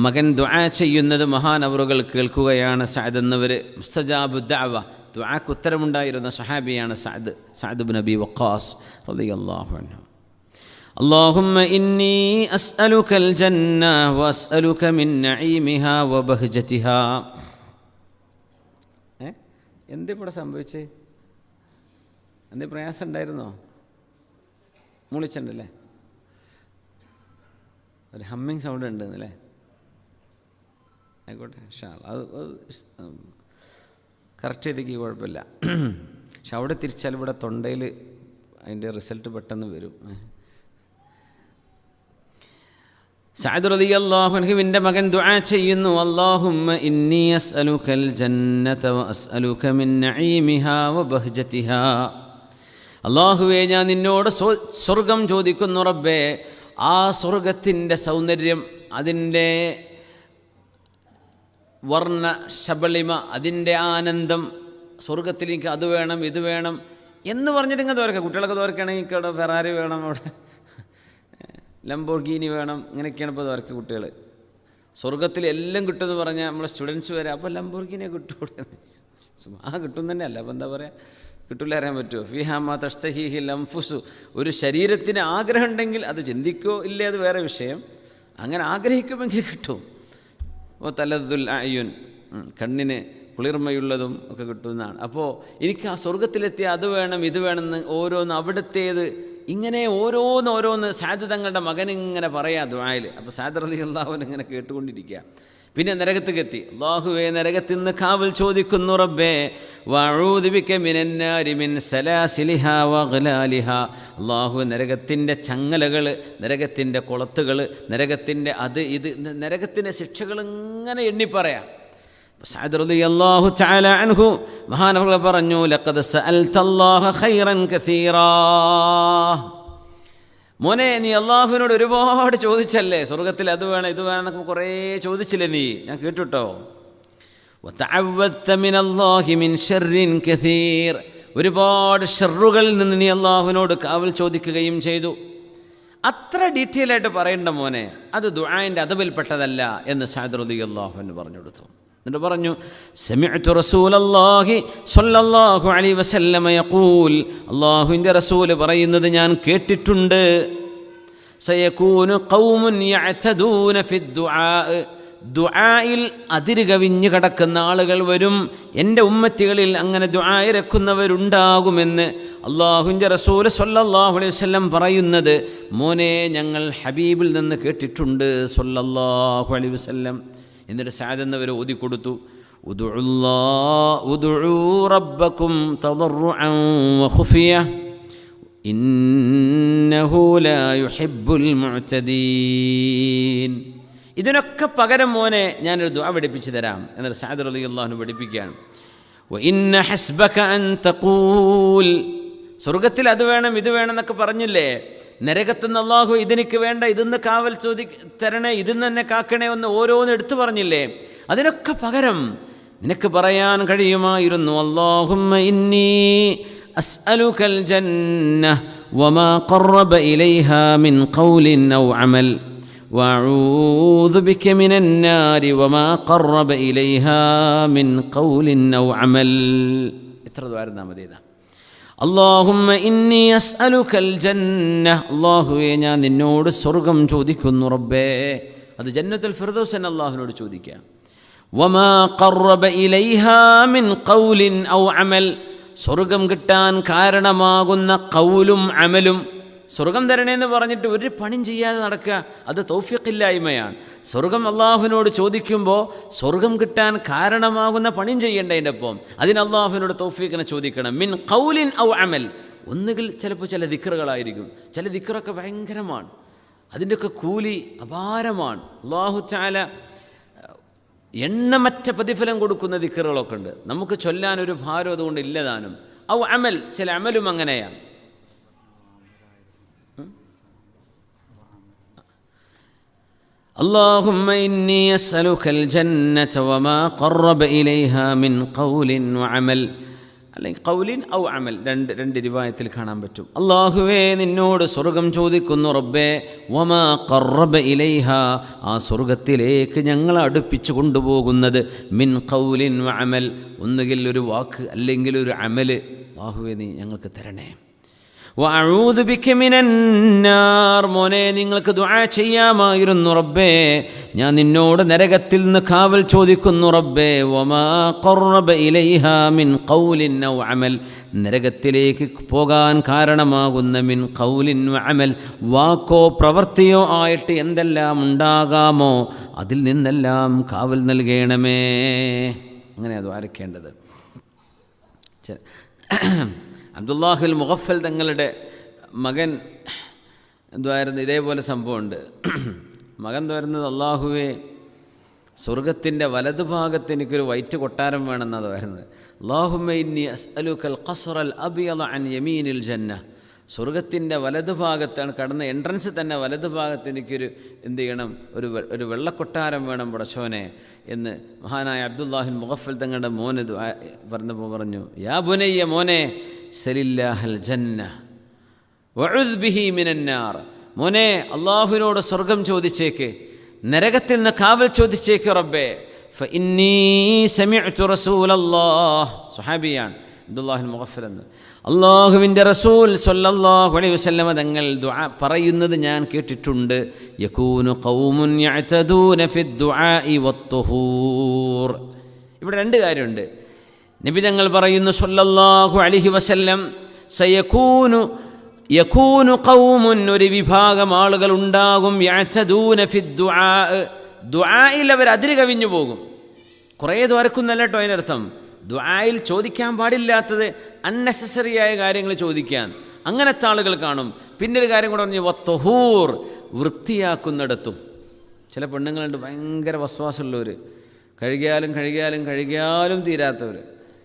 മകൻ ദുആ ചെയ്യുന്നത് മഹാനവറുകൾ കേൾക്കുകയാണ്. സഅദ് എന്നവർ മുസ്തജാബു ദഅവ, ദുആക്ക് ഉത്തരമുണ്ടായിരുന്ന സഹാബിയാണ് സഅദ് ബിൻ അബി വഖാസ് റളിയല്ലാഹു അൻഹു. اللهم إني أسألك الجنة وأسألك من نعيمها وبهجتها. എന്തേ ഇവിടെ സംഭവിച്ചേ? എന്തേ പ്രയാസം ഉണ്ടായിരുന്നോ? മുളിച്ചുണ്ടല്ലേ? ഒരു ഹമ്മിങ് സൗണ്ട് ഉണ്ടെന്നല്ലേ? ആയിക്കോട്ടെ, അത് കറക്റ്റ് ചെയ്തേക്ക് കുഴപ്പമില്ല. പക്ഷെ അവിടെ തിരിച്ചാൽ ഇവിടെ തൊണ്ടയിൽ അതിൻ്റെ റിസൾട്ട് പെട്ടെന്ന് വരും. സഅദ് റളിയല്ലാഹു അൻഹുവിൻ്റെ മകൻ ദുആ ചെയ്യുന്നു, അല്ലാഹുമ്മ ഇന്നി അസ്അലുകൽ ജന്നത വഅസ്അലുക മിൻ നഈമിഹാ വബഹ്ജതിഹാ. അല്ലാഹുവേ, ഞാൻ നിന്നോട് സ്വർഗം ചോദിക്കുന്നു റബ്ബേ. ആ സ്വർഗത്തിൻ്റെ സൗന്ദര്യം, അതിൻ്റെ വർണ്ണ ശബളിമ, അതിൻ്റെ ആനന്ദം, സ്വർഗത്തിലേക്ക് അത് വേണം ഇത് വേണം എന്ന് പറഞ്ഞിട്ട് ഇങ്ങനെ തോർക്കുക. കുട്ടികളൊക്കെ തോർക്കുകയാണെങ്കിൽ ഇവിടെ ഫെറാറി വേണം, അവിടെ ലംബോർഗിനി വേണം, ഇങ്ങനെയൊക്കെയാണ് ഇപ്പോൾ തോർക്കുക കുട്ടികൾ. സ്വർഗത്തിൽ എല്ലാം കിട്ടുമെന്ന് പറഞ്ഞാൽ നമ്മളെ സ്റ്റുഡൻസ് വരെ അപ്പോൾ ലംബോർഗിനിയെ കിട്ടൂടെ? കിട്ടും തന്നെ അല്ല, അപ്പോൾ എന്താ പറയുക, കിട്ടില്ല അറിയാൻ പറ്റുമോ? ഫിഹാ തഷ്തഹീഹിൽ അൻഫുസു. ഒരു ശരീരത്തിന് ആഗ്രഹം ഉണ്ടെങ്കിൽ അത് ചിന്തിക്കോ ഇല്ലേ അത് വേറെ വിഷയം. അങ്ങനെ ആഗ്രഹിക്കുമെങ്കിൽ കിട്ടും. അപ്പോൾ തലദ്ദുൽ അയ്യുൻ, കണ്ണിന് കുളിർമയുള്ളതും ഒക്കെ കിട്ടുന്നതാണ്. അപ്പോൾ എനിക്ക് ആ സ്വർഗത്തിലെത്തിയ അത് വേണം ഇത് വേണമെന്ന് ഓരോന്ന് അവിടുത്തേത് ഇങ്ങനെ ഓരോന്ന് സഅദ് തങ്ങളുടെ മകനിങ്ങനെ പറയാം ദുആയിൽ. അപ്പോൾ സഅദ് റളിയല്ലാഹു അൻഹു ഇങ്ങനെ കേട്ടുകൊണ്ടിരിക്കുക. പിന്നെ നരകത്തിലെത്തി. അല്ലാഹുവേ, നരകത്തിൽ നിന്ന് കാവൽ ചോദിക്കുന്നു റബ്ബേ. വഅഊദു ബിക മിനന്നാരി മിൻ സലാസിലിഹാ വഗ്ലാലിഹാ. അല്ലാഹു, നരകത്തിൻ്റെ ചങ്ങലകൾ, നരകത്തിൻ്റെ കൊളത്തുകൾ, നരകത്തിൻ്റെ അത് ഇത്, നരകത്തിൻ്റെ ശിക്ഷകൾ ഇങ്ങനെ എണ്ണിപ്പറയാം. സഅദ് റളിയല്ലാഹു തആല അൻഹു മഹാനവർ പറഞ്ഞു, ലഖദ് സഅൽതല്ലാഹ ഖൈറൻ കസീറാ. മോനെ നീ അള്ളാഹുവിനോട് ഒരുപാട് ചോദിച്ചല്ലേ, സ്വർഗത്തിൽ അത് വേണം ഇത് വേണം എന്നൊക്കെ കുറേ ചോദിച്ചില്ലേ നീ, ഞാൻ കേട്ടുട്ടോ. വതഅവ്വദ്ത മിനല്ലാഹി മിൻ ശർരിൻ കസീർ, ഒരുപാട് ഷർറുകളിൽ നിന്ന് നീ അള്ളാഹുവിനോട് കാവൽ ചോദിക്കുകയും ചെയ്തു. അത്ര ഡീറ്റെയിൽ ആയിട്ട് പറയണ്ട മോനെ, അത് ദുആഇൻ്റെ അദബിൽപ്പെട്ടതല്ല എന്ന് സഅദ് റളിയല്ലാഹു അൻഹു പറഞ്ഞു കൊടുത്തു. എന്നിട്ട് പറഞ്ഞു, സമിഅ്തു റസൂലല്ലാഹി സ്വല്ലല്ലാഹു അലൈഹി വസല്ലമ യഖൂൽ, അല്ലാഹുവിൻ്റെ റസൂൽ പറയുന്നത് ഞാൻ കേട്ടിട്ടുണ്ട്. സയകൂനു ഖൗമുൻ യഅ്തദൂന ഫിദ്ദുആ, ദുആയിൽ അതിരുകവിഞ്ഞ് കടക്കുന്ന ആളുകൾ വരും, എൻ്റെ ഉമ്മത്തികളിൽ അങ്ങനെ ദുആ ഇറക്കുന്നവരുണ്ടാകുമെന്ന് അല്ലാഹുവിൻ്റെ റസൂൽ സ്വല്ലല്ലാഹു അലൈഹി വസല്ലം പറയുന്നത് മോനെ ഞങ്ങൾ ഹബീബിൽ നിന്ന് കേട്ടിട്ടുണ്ട് സ്വല്ലല്ലാഹു അലൈഹി വസല്ലം. എന്നിട്ട് സഅദ് എന്നവർ ഓതിക്കൊടുത്തു, ഉദ്ഉ റബ്ബക്കും തദർറുഅൻ വഖുഫിയ ഇന്നഹു ലാ യുഹിബ്ബുൽ മുഅ്തദീൻ. ഇതിനൊക്കെ പകരം മോനെ ഞാനൊരു ദുആ പഠിപ്പിച്ചു തരാം. എന്നിട്ട് സഅദ് റളിയല്ലാഹു അൻഹു പഠിപ്പിക്കുകയാണ്, വഇന്ന ഹസ്ബക അൻ തഖൂൽ, സ്വർഗത്തിൽ അത് വേണം ഇത് വേണം എന്നൊക്കെ പറഞ്ഞില്ലേ, നരകത്തുനിന്ന് അള്ളാഹു ഇതെനിക്ക് വേണ്ട, ഇതിന്ന് കാവൽ തരണേ, ഇതിന്ന് തന്നെ കാക്കണേ എന്ന് ഓരോന്ന് എടുത്തു പറഞ്ഞില്ലേ, അതിനൊക്കെ പകരം നിനക്ക് പറയാൻ കഴിയുമായിരുന്നു, അല്ലാഹുമ്മ ഇന്നി അസ്അലുകൽ ജന്ന വമാ ഖറബ ഇലൈഹാ മിൻ ഖൗലിൻ ഔ അമൽ വഅഊദു ബിക മിനൻ നാരി വമാ ഖറബ ഇലൈഹാ മിൻ ഖൗലിൻ ഔ അമൽ. എത്ര ദ്വാരം മതി ഇതാ. അല്ലാഹുമ്മ ഇന്നി അസ്അലുകൽ ജന്ന, അല്ലാഹുവേ ഞാൻ നിന്നോട് സ്വർഗം ചോദിക്കുന്നു റബ്ബേ. അത് ജന്നത്തുൽ ഫിർദൗസ് എന്ന് അല്ലാഹുവിനോട് ചോദിക്കുക. വമാ ഖറബ ഇലൈഹാ മിൻ ഖൗലിൻ ഔ അമൽ, സ്വർഗം കിട്ടാൻ കാരണമാകുന്ന ഖൗലും അമലും. സ്വർഗം തരണേന്ന് പറഞ്ഞിട്ട് ഒരു പണിയും ചെയ്യാതെ നടക്കുക, അത് തൗഫീഖില്ലായ്മയാണ്. സ്വർഗം അള്ളാഹുവിനോട് ചോദിക്കുമ്പോൾ സ്വർഗം കിട്ടാൻ കാരണമാകുന്ന പണിയും ചെയ്യേണ്ട അതിൻ്റെ ഒപ്പം. അതിന് അള്ളാഹുവിനോട് തൗഫീഖിനെ ചോദിക്കണം. മിൻ ഖൗലിൻ ഔ അമൽ, ഒന്നുകിൽ ചിലപ്പോൾ ചില ദിക്റുകളായിരിക്കും, ചില ദിക്റൊക്കെ ഭയങ്കരമാണ്, അതിൻ്റെയൊക്കെ കൂലി അപാരമാണ്. അല്ലാഹു തആല എണ്ണമറ്റ പ്രതിഫലം കൊടുക്കുന്ന ദിക്റുകളൊക്കെ ഉണ്ട്, നമുക്ക് ചൊല്ലാനൊരു ഭാരം അതുകൊണ്ട് ഇല്ലതാനും. ഔ അമൽ, ചില അമലും അങ്ങനെയാണ്. اللهم إني أسألك الجنة وما قرب إليها من قول وعمل, അല്ലെങ്കിൽ ഖൗലിൻ ഔ അമൽ, രണ്ട് റിവായത്തിൽ കാണാൻ പറ്റും. അല്ലാഹുവേ നിന്നോട് സ്വർഗം ചോദിക്കുന്നു റബ്ബേ, വമാ ഖറബ ഇലൈഹ, ആ സ്വർഗത്തിലേക്ക് ഞങ്ങളെ അടുപ്പിച്ചു കൊണ്ടുപോകുന്നത് മിൻ ഖൗലിൻ വ അമൽ, ഒന്നുകിൽ ഒരു വാക്ക് അല്ലെങ്കിൽ ഒരു അമൽ. അല്ലാഹുവേ നീ ഞങ്ങൾക്ക് തരണേ. വഅഊദു ബിക മിനൻ നാർ, മോനെ നിങ്ങൾക്ക് ദുആ ചെയ്യാമായിരുന്നു റബ്ബേ, ഞാൻ നിന്നോട് നരകത്തിൽ നിന്ന് കാവൽ ചോദിക്കുന്നു റബ്ബേ. വമാ ഖറബ ഇലൈഹാ മിൻ ഖൗലിൻ ഔ അമൽ, നരകത്തിലേക്ക് പോകാൻ കാരണമാകുന്ന മിൻ ഖൗലിൻ വ അമൽ, വാക്കോ പ്രവൃത്തിയോ ആയിട്ട് എന്തെല്ലാം ഉണ്ടാകാമോ അതിൽ നിന്നെല്ലാം കാവൽ നൽകണമേ. അങ്ങനെയാണ് ദ്വാരക്കേണ്ടത്. അബ്ദുല്ലാഹിൽ മുഗഫൽ തങ്ങളുടെ മകൻ എന്തുവായിരുന്നു, ഇതേപോലെ സംഭവമുണ്ട്. മകൻ തോരുന്നത്, അല്ലാഹുവേ സ്വർഗത്തിൻ്റെ വലതുഭാഗത്ത് എനിക്കൊരു വൈറ്റ് കൊട്ടാരം വേണമെന്നാണ് വരുന്നത്. അല്ലാഹുമ്മ ഇന്നി അസ്അലുകൽ ഖസ്റൽ അബ്യദ അൻ യമീനിൽ ജന്ന, സ്വർഗത്തിൻ്റെ വലതുഭാഗത്താണ് കടന്ന എൻട്രൻസ് തന്നെ വലതുഭാഗത്ത് എനിക്കൊരു എന്ത് ചെയ്യണം, ഒരു വെള്ളക്കൊട്ടാരം വേണം പടച്ചോനെ എന്ന് മഹാനായ അബ്ദുല്ലാഹിൽ മുഗഫൽ തങ്ങളുടെ മോന് പറഞ്ഞപ്പോൾ പറഞ്ഞു, യാ ബുനയ്യ, മോനെ സലില്ലാഹൽ ജന്ന വഉദ് ബിഹി മിനൻ നാർ, മോനെ അള്ളാഹുവിനോട് സ്വർഗം ചോദിച്ചേക്ക്, നരകത്തിൽ നിന്ന് കാവൽ ചോദിച്ചേക്ക് റബ്ബേ. ഫഇന്നീ സമിഅ്തു റസൂലല്ലാഹ്, സ്വഹാബിയാണ് അബ്ദുല്ലാഹിൽ മുഗഫൽ എന്ന്, അള്ളാഹുവിൻ്റെ റസൂൽ സ്വല്ലല്ലാഹു അലൈഹി വസല്ലമ തങ്ങൾ ദുആ പറയുന്നത് ഞാൻ കേട്ടിട്ടുണ്ട്. യകൂനു ഖൗമുൻ യഅ്തദൂന ഫിദ്ദുആഇ വത്തുഹൂർ. ഇവിടെ രണ്ട് കാര്യമുണ്ട്. നബി തങ്ങൾ പറയുന്നു സ്വല്ലല്ലാഹു അലൈഹി വസല്ലം, യകൂനു ഖൗമുൻ, ഒരു വിഭാഗം ആളുകൾ ഉണ്ടാകും, യഅ്തദൂന ഫിദ്ദുആ, ദുആയിൽ അവർ അതിര് കവിഞ്ഞു പോകും. കുറേ ദ്വാരക്കുന്നല്ല കേട്ടോ അതിനർത്ഥം. ദുആയിൽ ചോദിക്കാൻ പാടില്ലാത്തത് അൺനെസസറി ആയ കാര്യങ്ങൾ ചോദിക്കാൻ, അങ്ങനത്തെ ആളുകൾ കാണും. പിന്നെ ഒരു കാര്യം കൂടെ പറഞ്ഞു, വത്തുഹൂർ, വൃത്തിയാക്കുന്നിടത്തും. ചില പെണ്ണുങ്ങളുണ്ട് ഭയങ്കര വസ്വാസമുള്ളവർ, കഴുകിയാലും തീരാത്തവർ.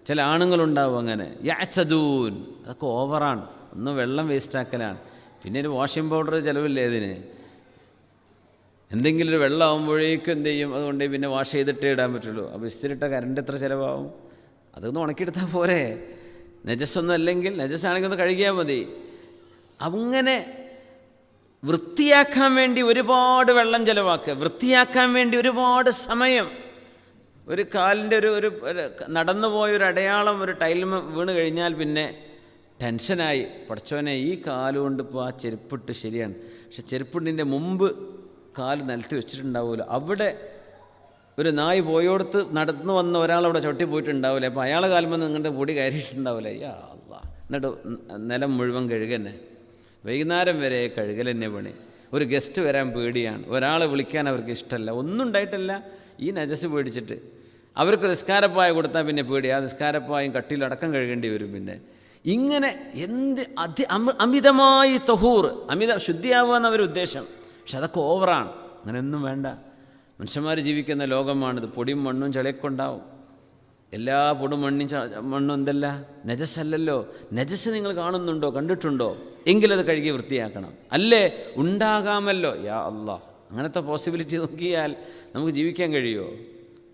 ചില ആണുങ്ങളുണ്ടാവും അങ്ങനെ. യഅ്തദൂൻ, അതൊക്കെ ഓവറാണ്, ഒന്ന് വെള്ളം വേസ്റ്റാക്കലാണ്. പിന്നെ ഒരു വാഷിംഗ് പൗഡർ ചിലവില്ലേ ഇതിന്? എന്തെങ്കിലും ഒരു വെള്ളമാകുമ്പോഴേക്കും എന്ത് ചെയ്യും? അതുകൊണ്ട് പിന്നെ വാഷ് ചെയ്തിട്ടേ ഇടാൻ പറ്റുള്ളൂ. അപ്പോൾ ഇസ്തിരിട്ട കറണ്ട് എത്ര ചിലവാകും? അതൊന്ന് ഉണക്കിയെടുത്താൽ പോരെ? നജസ്സൊന്നും അല്ലെങ്കിൽ, നജസ്സാണെങ്കിൽ ഒന്ന് കഴുകിയാൽ മതി. അങ്ങനെ വൃത്തിയാക്കാൻ വേണ്ടി ഒരുപാട് വെള്ളം ചിലവാക്കുക, വൃത്തിയാക്കാൻ വേണ്ടി ഒരുപാട് സമയം. ഒരു കാലിൻ്റെ ഒരു നടന്നു പോയൊരു അടയാളം ഒരു ടൈലിൽ വീണ് കഴിഞ്ഞാൽ പിന്നെ ടെൻഷനായി. പടച്ചോനെ, ഈ കാലുകൊണ്ട് ഇപ്പോൾ ആ ചെരുപ്പിട്ട് ശരിയാണ്, പക്ഷെ ചെരുപ്പിട്ടിൻ്റെ മുമ്പ് കാല് നിലത്ത് വെച്ചിട്ടുണ്ടാവുമല്ലോ, അവിടെ ഒരു നായ് പോയോടത്ത് നടന്നു വന്ന ഒരാളവിടെ ചവിട്ടി പോയിട്ടുണ്ടാവില്ലേ, അപ്പോൾ അയാളെ കാലുമ്പോൾ നിങ്ങളുടെ പൊടി കയറിയിട്ടുണ്ടാവില്ലേ. യാ അല്ലാ. എന്നിട്ട് നിലം മുഴുവൻ കഴുകന്നെ, വൈകുന്നേരം വരെ കഴുകൽ തന്നെ പണി. ഒരു ഗസ്റ്റ് വരാൻ പേടിയാണ്, ഒരാളെ വിളിക്കാൻ അവർക്ക് ഇഷ്ടമല്ല, ഒന്നും ഉണ്ടായിട്ടല്ല, ഈ നജസ് പേടിച്ചിട്ട്. അവർക്ക് നിസ്കാരപ്പായ കൊടുത്താൽ പിന്നെ പേടി, ആ നിസ്കാരപ്പായും കട്ടിലടക്കം കഴുകേണ്ടി വരും. പിന്നെ ഇങ്ങനെ അമിതമായി തഹൂർ, ശുദ്ധിയാവുക എന്നവരുടെ ഉദ്ദേശം. പക്ഷെ അതൊക്കെ ഓവറാണ്. അങ്ങനെയൊന്നും വേണ്ട. മനുഷ്യന്മാർ ജീവിക്കുന്ന ലോകമാണിത്. പൊടിയും മണ്ണും ചളിയൊക്കെ ഉണ്ടാവും. എല്ലാ പൊടും മണ്ണും എന്തല്ല നജസ്സല്ലല്ലോ. നജസ് നിങ്ങൾ കാണുന്നുണ്ടോ, കണ്ടിട്ടുണ്ടോ? എങ്കിലത് കഴുകി വൃത്തിയാക്കണം. അല്ലേ ഉണ്ടാകാമല്ലോ. യാ അല്ലാ, അങ്ങനത്തെ പോസിബിലിറ്റി നോക്കിയാൽ നമുക്ക് ജീവിക്കാൻ കഴിയുമോ?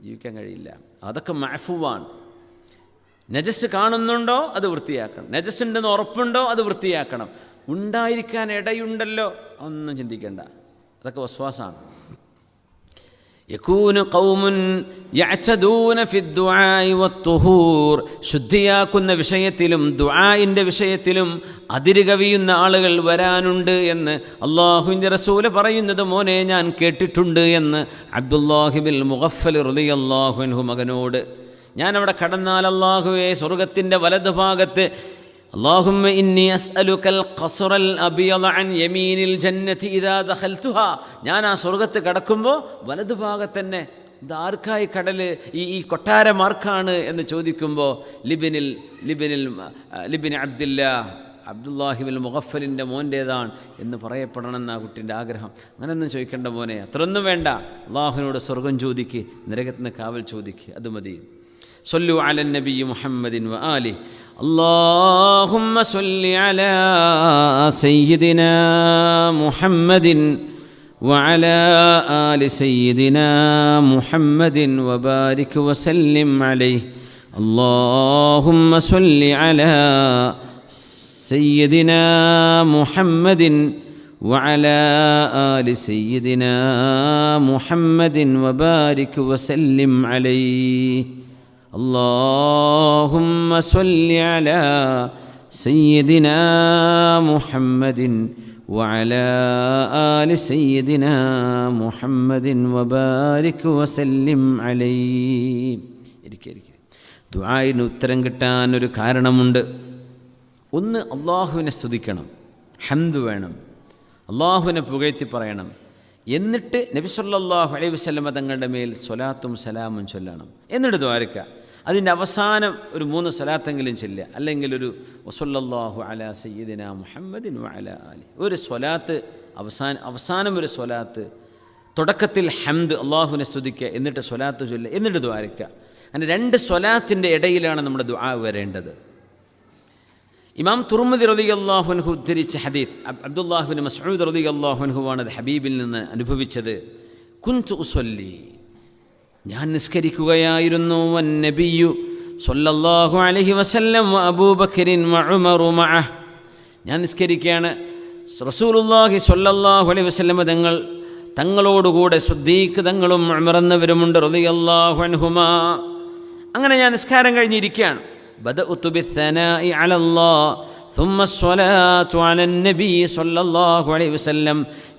ജീവിക്കാൻ കഴിയില്ല. അതൊക്കെ മഅഫൂവാണ്. നജസ് കാണുന്നുണ്ടോ, അത് വൃത്തിയാക്കണം. നജസ് ഉണ്ടെന്ന് ഉറപ്പുണ്ടോ, അത് വൃത്തിയാക്കണം. ഉണ്ടായിരിക്കാൻ ഇടയുണ്ടല്ലോ, ഒന്നും ചിന്തിക്കേണ്ട. അതൊക്കെ വസ്വാസാണ്. യകൂനു ഖൗമുൻ യഅ്തദൂന ഫിദ്ദുആഇ വത്തുഹൂർ. ശുദ്ധിയാക്കുന്ന വിഷയത്തിലും ദുആഇൻ്റെ വിഷയത്തിലും അതിരുകവിയുന്ന ആളുകൾ വരാനുണ്ട് എന്ന് അല്ലാഹുവിൻ്റെ റസൂൽ പറയുന്നത് മോനെ ഞാൻ കേട്ടിട്ടുണ്ട് എന്ന് അബ്ദുല്ലാഹി ബിൻ മുഗഫൽ റളിയല്ലാഹു അൻഹു മകനോട്. ഞാനവിടെ കടന്നാൽ അല്ലാഹുവേ, സ്വർഗത്തിൻ്റെ വലതുഭാഗത്ത് اللهم إني أسألك القصر الأبيض عن يمين الجنة إذا دخلتها. ഞാൻ ആ സ്വർഗത്ത് കടക്കുമ്പോൾ വലതു ഭാഗത്ത് തന്നെ ഇതാർക്കായി കടൽ, ഈ കൊട്ടാരം ആർക്കാണ് എന്ന് ചോദിക്കുമ്പോൾ ലിബിൻ അബ്ദുല്ലാഹി ബിൻ മുഗഫലിൻ്റെ മോൻ്റേതാണ് എന്ന് പറയപ്പെടണമെന്ന് ആ കുട്ടിൻ്റെ ആഗ്രഹം. അങ്ങനെയൊന്നും ചോദിക്കേണ്ട മോനെ, അത്രയൊന്നും വേണ്ട. അള്ളാഹുവിനോട് സ്വർഗം ചോദിക്ക്, നരകത്തിന് കാവൽ ചോദിക്ക്, അത് മതി. صلوا على النبي محمد وآله. اللهم صل على سيدنا محمد وعلى آل سيدنا محمد وبارك وسلم عليه. اللهم صل على سيدنا محمد وعلى آل سيدنا محمد وبارك وسلم عليه. اللهم صل على سيدنا محمد وعلى آل سيدنا محمد وبارك وسلم عليه. ദുആഇന് ഉത്തരം കിട്ടാൻ ഒരു കാരണമുണ്ട്. ഒന്ന്, അള്ളാഹുവിനെ സ്തുതിക്കണം, ഹംദ് വേണം, അള്ളാഹുവിനെ പുകഴ്ത്തി പറയണം. എന്നിട്ട് നബി സല്ലല്ലാഹു അലൈഹി വസല്ലമ തങ്ങളുടെ മേൽ സ്വലാത്തും സലാമും ചൊല്ലണം. എന്നിട്ട് ദ്വാരക്കുക. അതിൻ്റെ അവസാനം ഒരു 3 സ്വലാത്തെങ്കിലും ചൊല്ലുക, അല്ലെങ്കിൽ ഒരു വസല്ലല്ലാഹു അലാ സയ്യിദിനാ മുഹമ്മദിൻ വഅലാ ആലി. ഒരു സ്വലാത്ത് അവസാനം ഒരു സ്വലാത്ത്, തുടക്കത്തിൽ ഹംദ്, അള്ളാഹുവിനെ സ്തുതിക്കുക, എന്നിട്ട് സ്വലാത്ത് ചൊല്ലുക, എന്നിട്ട് ദ്വാരക്കുക. അങ്ങനെ 2 സ്വലാത്തിൻ്റെ ഇടയിലാണ് നമ്മുടെ ദുആ വരേണ്ടത്. ഇമാം തുർമുദി റളിയല്ലാഹു അൻഹു ഉദ്ധരിച്ച ഹദീസ്, അബ്ദുല്ലാഹി ബിൻ മസ്ഊദ് റളിയല്ലാഹു അൻഹുവാണ് അത് ഹബീബിൽ നിന്ന് അനുഭവിച്ചത്. കുൻതു ഉസല്ലി, ഞാൻ നിസ്കരിക്കുകയായിരുന്നു, വന്നബിയ്യു സ്വല്ലല്ലാഹു അലൈഹി വസല്ലം വ അബൂബക്കറിൻ വ ഉമറു മഅഹ്. ഞാൻ നിസ്കരിക്കുകയാണ്, റസൂലുള്ളാഹി സ്വല്ലല്ലാഹു അലൈഹി വസല്ലം തങ്ങളോടുകൂടെ സിദ്ദീഖ് തങ്ങളും ഉമർ എന്നവരുമുണ്ട് റളിയല്ലാഹു അൻഹുമാ. അങ്ങനെ ഞാൻ നിസ്കാരം കഴിഞ്ഞിരിക്കുകയാണ്. بدأت بالثناء على الله ثم الصلاة على النبي صلى الله عليه وسلم.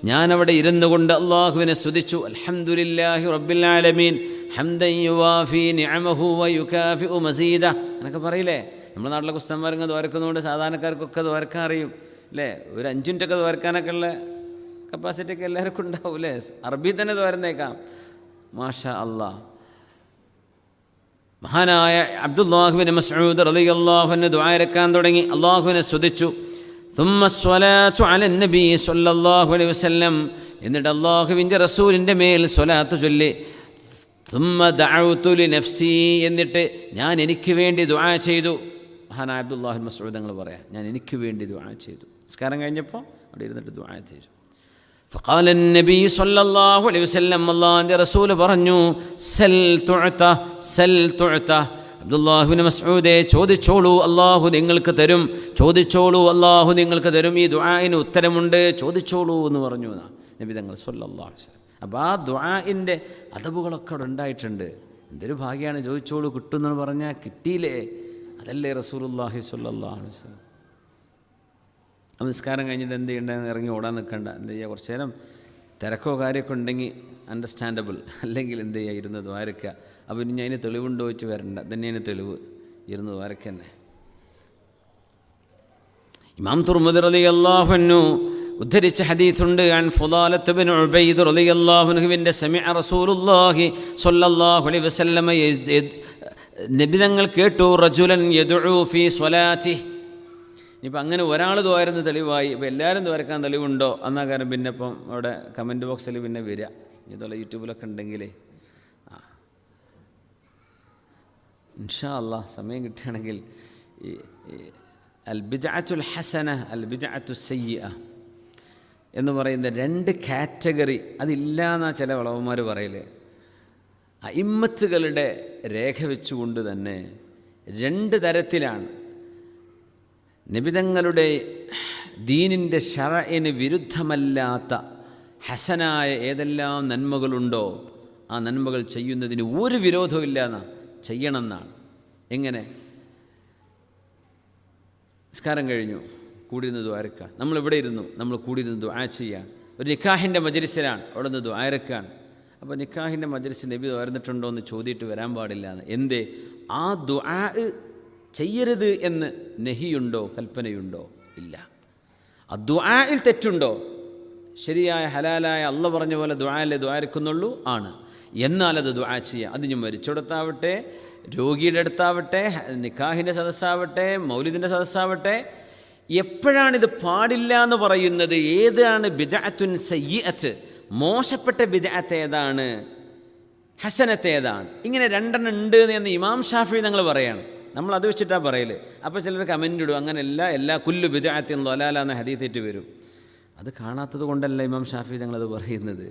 ഞാൻ അവിടെ ഇരുന്നു കൊണ്ട് അല്ലാഹുവിനെ സ്തുതിച്ചു. അൽഹംദുലില്ലാഹി റബ്ബിൽ ആലമീൻ ഹംദൻ യുവാഫി നിഅമഹു വയുകാഫിഉ മസീദ എന്നൊക്കെ പറയില്ലേ. നമ്മുടെ നാട്ടിലെ കുസ്തന്മാരങ്ങ് ദ്വാരക്കുന്നതുകൊണ്ട് സാധാരണക്കാർക്കൊക്കെ ദ്വാരക്കാൻ അറിയും അല്ലേ. ഒരു 5 മിനിറ്റൊക്കെ ദ്വാരക്കാനൊക്കെ ഉള്ള കപ്പാസിറ്റി ഒക്കെ എല്ലാവർക്കും ഉണ്ടാവും അല്ലേ. അറബി തന്നെ ദ്വാരന്നേക്കാം. മാഷാ അല്ലാഹ്. മഹാനായ അബ്ദുല്ലാഹി ബിൻ മസ്ഊദ് റളിയല്ലാഹു അൻഹു ദുആ ഇറക്കാൻ തുടങ്ങി, അല്ലാഹുവിനെ സ്തുതിച്ചു. ثم الصلاة على النبي صلى الله عليه وسلم. എന്നിട്ട് അല്ലാഹുവിൻ്റെ റസൂലിൻ്റെ മേൽ സ്വലാത്ത് ചൊല്ലി. ثم دعوت لنفسي. എന്നിട്ട് ഞാൻ എനിക്ക് വേണ്ടി ദുആ ചെയ്തു. മഹാനായ അബ്ദുല്ലാഹി ബിൻ മസ്ഊദ് തങ്ങൾ പറയാം, ഞാൻ എനിക്ക് വേണ്ടി ദുആ ചെയ്തു. നിസ്കാരം കഴിഞ്ഞപ്പോൾ അവിടെ ഇരുന്നിട്ട് ദുആ ചെയ്തു. فقال النبي صلى الله عليه وسلم അല്ലാഹുവിൻ്റെ റസൂൽ പറഞ്ഞു സൽ തുഅത സൽ തുഅത അബ്ദുല്ലാഹിബ്നു മസ്ഊദേ ചോദിച്ചോളൂ അല്ലാഹു നിങ്ങൾക്ക് തരും, ചോദിച്ചോളൂ അല്ലാഹു നിങ്ങൾക്ക് തരും, ഈ ദുആഇന് ഉത്തരമുണ്ട്, ചോദിച്ചോളൂ എന്ന് പറഞ്ഞു നബി തങ്ങൾ സ്വല്ലല്ലാഹു അലൈഹി വസല്ലം. അപ്പോൾ ആ ദുആഇൻ്റെ അദബുകളൊക്കെ അവിടെ ഉണ്ടായിട്ടുണ്ട്. എന്തൊരു ഭാഗ്യമാണ്, ചോദിച്ചോളൂ കിട്ടുമെന്ന് പറഞ്ഞാൽ കിട്ടിയില്ലേ, അതല്ലേ റസൂലുള്ളാഹി സ്വല്ലല്ലാഹു അലൈഹി വസല്ലം. നമസ്കാരം കഴിഞ്ഞിട്ട് എന്ത് ചെയ്യേണ്ടതെന്ന് ഇറങ്ങി ഓടാൻ നിൽക്കണ്ട, എന്ത് ചെയ്യുക, കുറച്ച് നേരം തിരക്കോ കാര്യമൊക്കെ ഉണ്ടെങ്കിൽ അണ്ടർസ്റ്റാൻഡബിൾ, അല്ലെങ്കിൽ എന്ത് ചെയ്യുക, ഇരുന്ന് ദ്വാരക്കുക. അപ്പോൾ ഇനി അതിന് തെളിവുണ്ടോ വെച്ച് വരണ്ട, തന്നെയാണ് തെളിവ്, ഇരുന്ന് ദ്വാരക്ക തന്നെ. ഇമാം തുർമുദി റളിയല്ലാഹു അൻഹു ഉദ്ധരിച്ച ഹദീസുണ്ട്, അൻ ഫുദാലത്ത് ഇബ്നു ഉബൈദ് റളിയല്ലാഹു അൻഹുവിൻ്റെ സമിഅ റസൂലുള്ളാഹി സ്വല്ലല്ലാഹു അലൈഹി വസല്ലമ നബി തങ്ങൾ കേട്ടു റജുലൻ യദ്ഉ ഫീ സ്വലാത്തിഹി. ഇനിയിപ്പോൾ അങ്ങനെ ഒരാൾ ദ്വാരുന്ന തെളിവായി, ഇപ്പോൾ എല്ലാവരും ദ്വാരക്കാൻ തെളിവുണ്ടോ എന്നാ കാര്യം പിന്നെ ഇപ്പം അവിടെ കമൻറ്റ് ബോക്സിൽ പിന്നെ വരിക, ഇതുപോലെ യൂട്യൂബിലൊക്കെ ഉണ്ടെങ്കിൽ ഇൻഷാ അല്ലാഹ് സമയം കിട്ടുകയാണെങ്കിൽ ഈ അൽ ബിദ്അത്തുൽ ഹസന അൽ ബിദ്അത്തു സയ്യിഅ എന്ന് പറയുന്ന രണ്ട് കാറ്റഗറി അതില്ല എന്നാണ് ചില വളവന്മാർ പറയല്. അഇമ്മത്തുകളുടെ രേഖ വെച്ചുകൊണ്ട് തന്നെ രണ്ട് തരത്തിലാണ് നബിതങ്ങളുടെ ദീനിൻ്റെ ശറഇന് വിരുദ്ധമല്ലാത്ത ഹസനായ ഏതെല്ലാം നന്മകളുണ്ടോ ആ നന്മകൾ ചെയ്യുന്നതിന് ഒരു വിരോധവും ഇല്ല എന്നാണ്, ചെയ്യണമെന്നാണ്. എങ്ങനെ? നിസ്കാരം കഴിഞ്ഞു, കൂടിയിരുന്ന് ദ്വാരക്കാൻ, നമ്മളിവിടെ ഇരുന്നു, നമ്മൾ കൂടിയിരുന്ന് ദുആ ചെയ്യാൻ. ഒരു നിക്കാഹിൻ്റെ മജ്ലിസിലാണ്, അവിടെ നിന്ന് ദ്വാരക്കാൻ. അപ്പോൾ നിക്കാഹിൻ്റെ മജ്ലിസിൽ നബി ദ്വാരന്നിട്ടുണ്ടോ എന്ന് ചോദിയിട്ട് വരാൻ പാടില്ല എന്ന്. എന്തേ? ആ ദുആ ചെയ്യരുത് എന്ന് നഹിയുണ്ടോ, കൽപ്പനയുണ്ടോ? ഇല്ല. ആ ദുആയിൽ തെറ്റുണ്ടോ? ശരിയായ ഹലാലായ അള്ള പറഞ്ഞ പോലെ ദുആയിലെ ദ്വാരക്കുന്നുള്ളൂ ആണ്. എന്നാൽ അത് ദുആ ചെയ്യുക. അതിന് മരിച്ചെടുത്താവട്ടെ, രോഗിയുടെ അടുത്താവട്ടെ, നിക്കാഹിൻ്റെ സദസ്സാവട്ടെ, മൗലിദിൻ്റെ സദസ്സാവട്ടെ, എപ്പോഴാണിത് പാടില്ല എന്ന് പറയുന്നത്? ഏതാണ് ബിദ്അത്തുൻ സയ്യിഅത്ത്, മോശപ്പെട്ട ബിദ്അത്ത് ഏതാണ്, ഹസനത്ത് ഏതാണ്? ഇങ്ങനെ രണ്ടെണ്ണം ഉണ്ട് എന്ന് ഇമാം ഷാഫി ഞങ്ങൾ പറയാണ്. നമ്മൾ അത് വെച്ചിട്ടാണ് പറയല്. അപ്പോൾ ചിലർ കമൻ്റ് ഇടും, അങ്ങനെയല്ല, എല്ലാ കുല്ലു ബിദ്അത്തിൻ ളലാല എന്ന ഹദീസേറ്റ് വരും. അത് കാണാത്തത് കൊണ്ടല്ല ഇമാം ഷാഫി ഞങ്ങളത് പറയുന്നത്.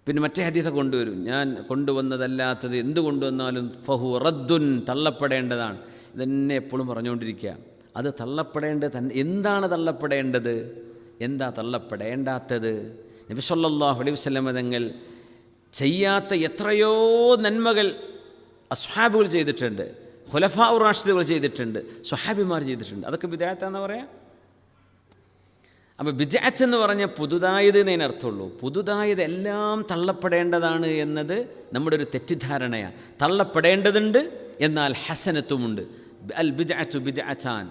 പിന്നെ മറ്റേ ഹദീസ കൊണ്ടുവരും, ഞാൻ കൊണ്ടുവന്നതല്ലാത്തത് എന്ത് കൊണ്ടുവന്നാലും ഫഹു റദ്ദുൻ, തള്ളപ്പെടേണ്ടതാണ്. ഇതെന്നെ എപ്പോഴും പറഞ്ഞുകൊണ്ടിരിക്കുക. അത് തള്ളപ്പെടേണ്ടത് തന്നെ. എന്താണ് തള്ളപ്പെടേണ്ടത്, എന്താ തള്ളപ്പെടേണ്ടാത്തത്? നബി സല്ലല്ലാഹു അലൈഹി വസല്ലം തങ്ങൾ ചെയ്യാത്ത എത്രയോ നന്മകൾ അസ്ഹാബുകൾ ചെയ്തിട്ടുണ്ട്, ഖുലഫാഉർ റാഷിദുകൾ ചെയ്തിട്ടുണ്ട്, സ്വഹാബിമാർ ചെയ്തിട്ടുണ്ട്. അതൊക്കെ ബിദ്അത്താന്ന് പറയാം. അപ്പോൾ ബിദ്അത്ത് എന്ന് പറഞ്ഞാൽ പുതുതായത് എന്നതിന് അർത്ഥമുള്ളൂ. പുതുതായത് എല്ലാം തള്ളപ്പെടേണ്ടതാണ് എന്നത് നമ്മുടെ ഒരു തെറ്റിദ്ധാരണയാണ്. തള്ളപ്പെടേണ്ടതുണ്ട്, എന്നാൽ ഹസനത്തുമുണ്ട്. അൽ ബിദ്അത്തു ബിദ്അത്താൻ.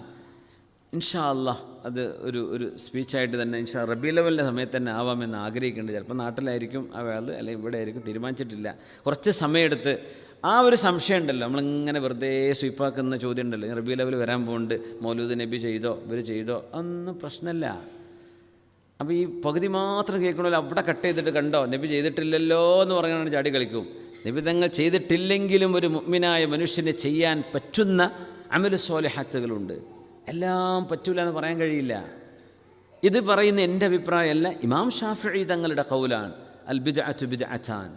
ഇൻഷാ അല്ലാഹ് അത് ഒരു സ്പീച്ചായിട്ട് തന്നെ ഇൻഷാ റബീഉൽ അവ്വലിൻ്റെ സമയത്ത് തന്നെ ആവാമെന്ന് ആഗ്രഹിക്കുന്നുണ്ട്. ചിലപ്പോൾ നാട്ടിലായിരിക്കും ആ വേള്, അല്ലെങ്കിൽ ഇവിടെ ആയിരിക്കും, തീരുമാനിച്ചിട്ടില്ല. കുറച്ച് സമയമെടുത്ത് ആ ഒരു സംശയം ഉണ്ടല്ലോ, നമ്മളിങ്ങനെ വെറുതെ സ്വീപ്പാക്കുന്ന ചോദ്യം ഉണ്ടല്ലോ, റബീഉൽ അവ്വൽ വരാൻ പോകുന്നുണ്ട്, മൗലൂദ് നബി ചെയ്തോ, ഇവർ ചെയ്തോ, അതൊന്നും പ്രശ്നമല്ല. അപ്പോൾ ഈ പകുതി മാത്രം കേൾക്കണമല്ലോ, അവിടെ കട്ട് ചെയ്തിട്ട് കണ്ടോ നബി ചെയ്തിട്ടില്ലല്ലോ എന്ന് പറഞ്ഞാണ് ചാടി കളിക്കും. നബി തങ്ങൾ ചെയ്തിട്ടില്ലെങ്കിലും ഒരു മുഅ്മിനായ മനുഷ്യന് ചെയ്യാൻ പറ്റുന്ന അമലു സ്വാലിഹാത്തുകളുണ്ട്. എല്ലാം പറ്റൂല എന്ന് പറയാൻ കഴിയില്ല. ഇത് പറയുന്ന എൻ്റെ അഭിപ്രായമല്ല, ഇമാം ഷാഫിഈ തങ്ങളുടെ ഖൗലാണ്. അൽ ബിദ്അത്തു ബിദ്അത്താൻ.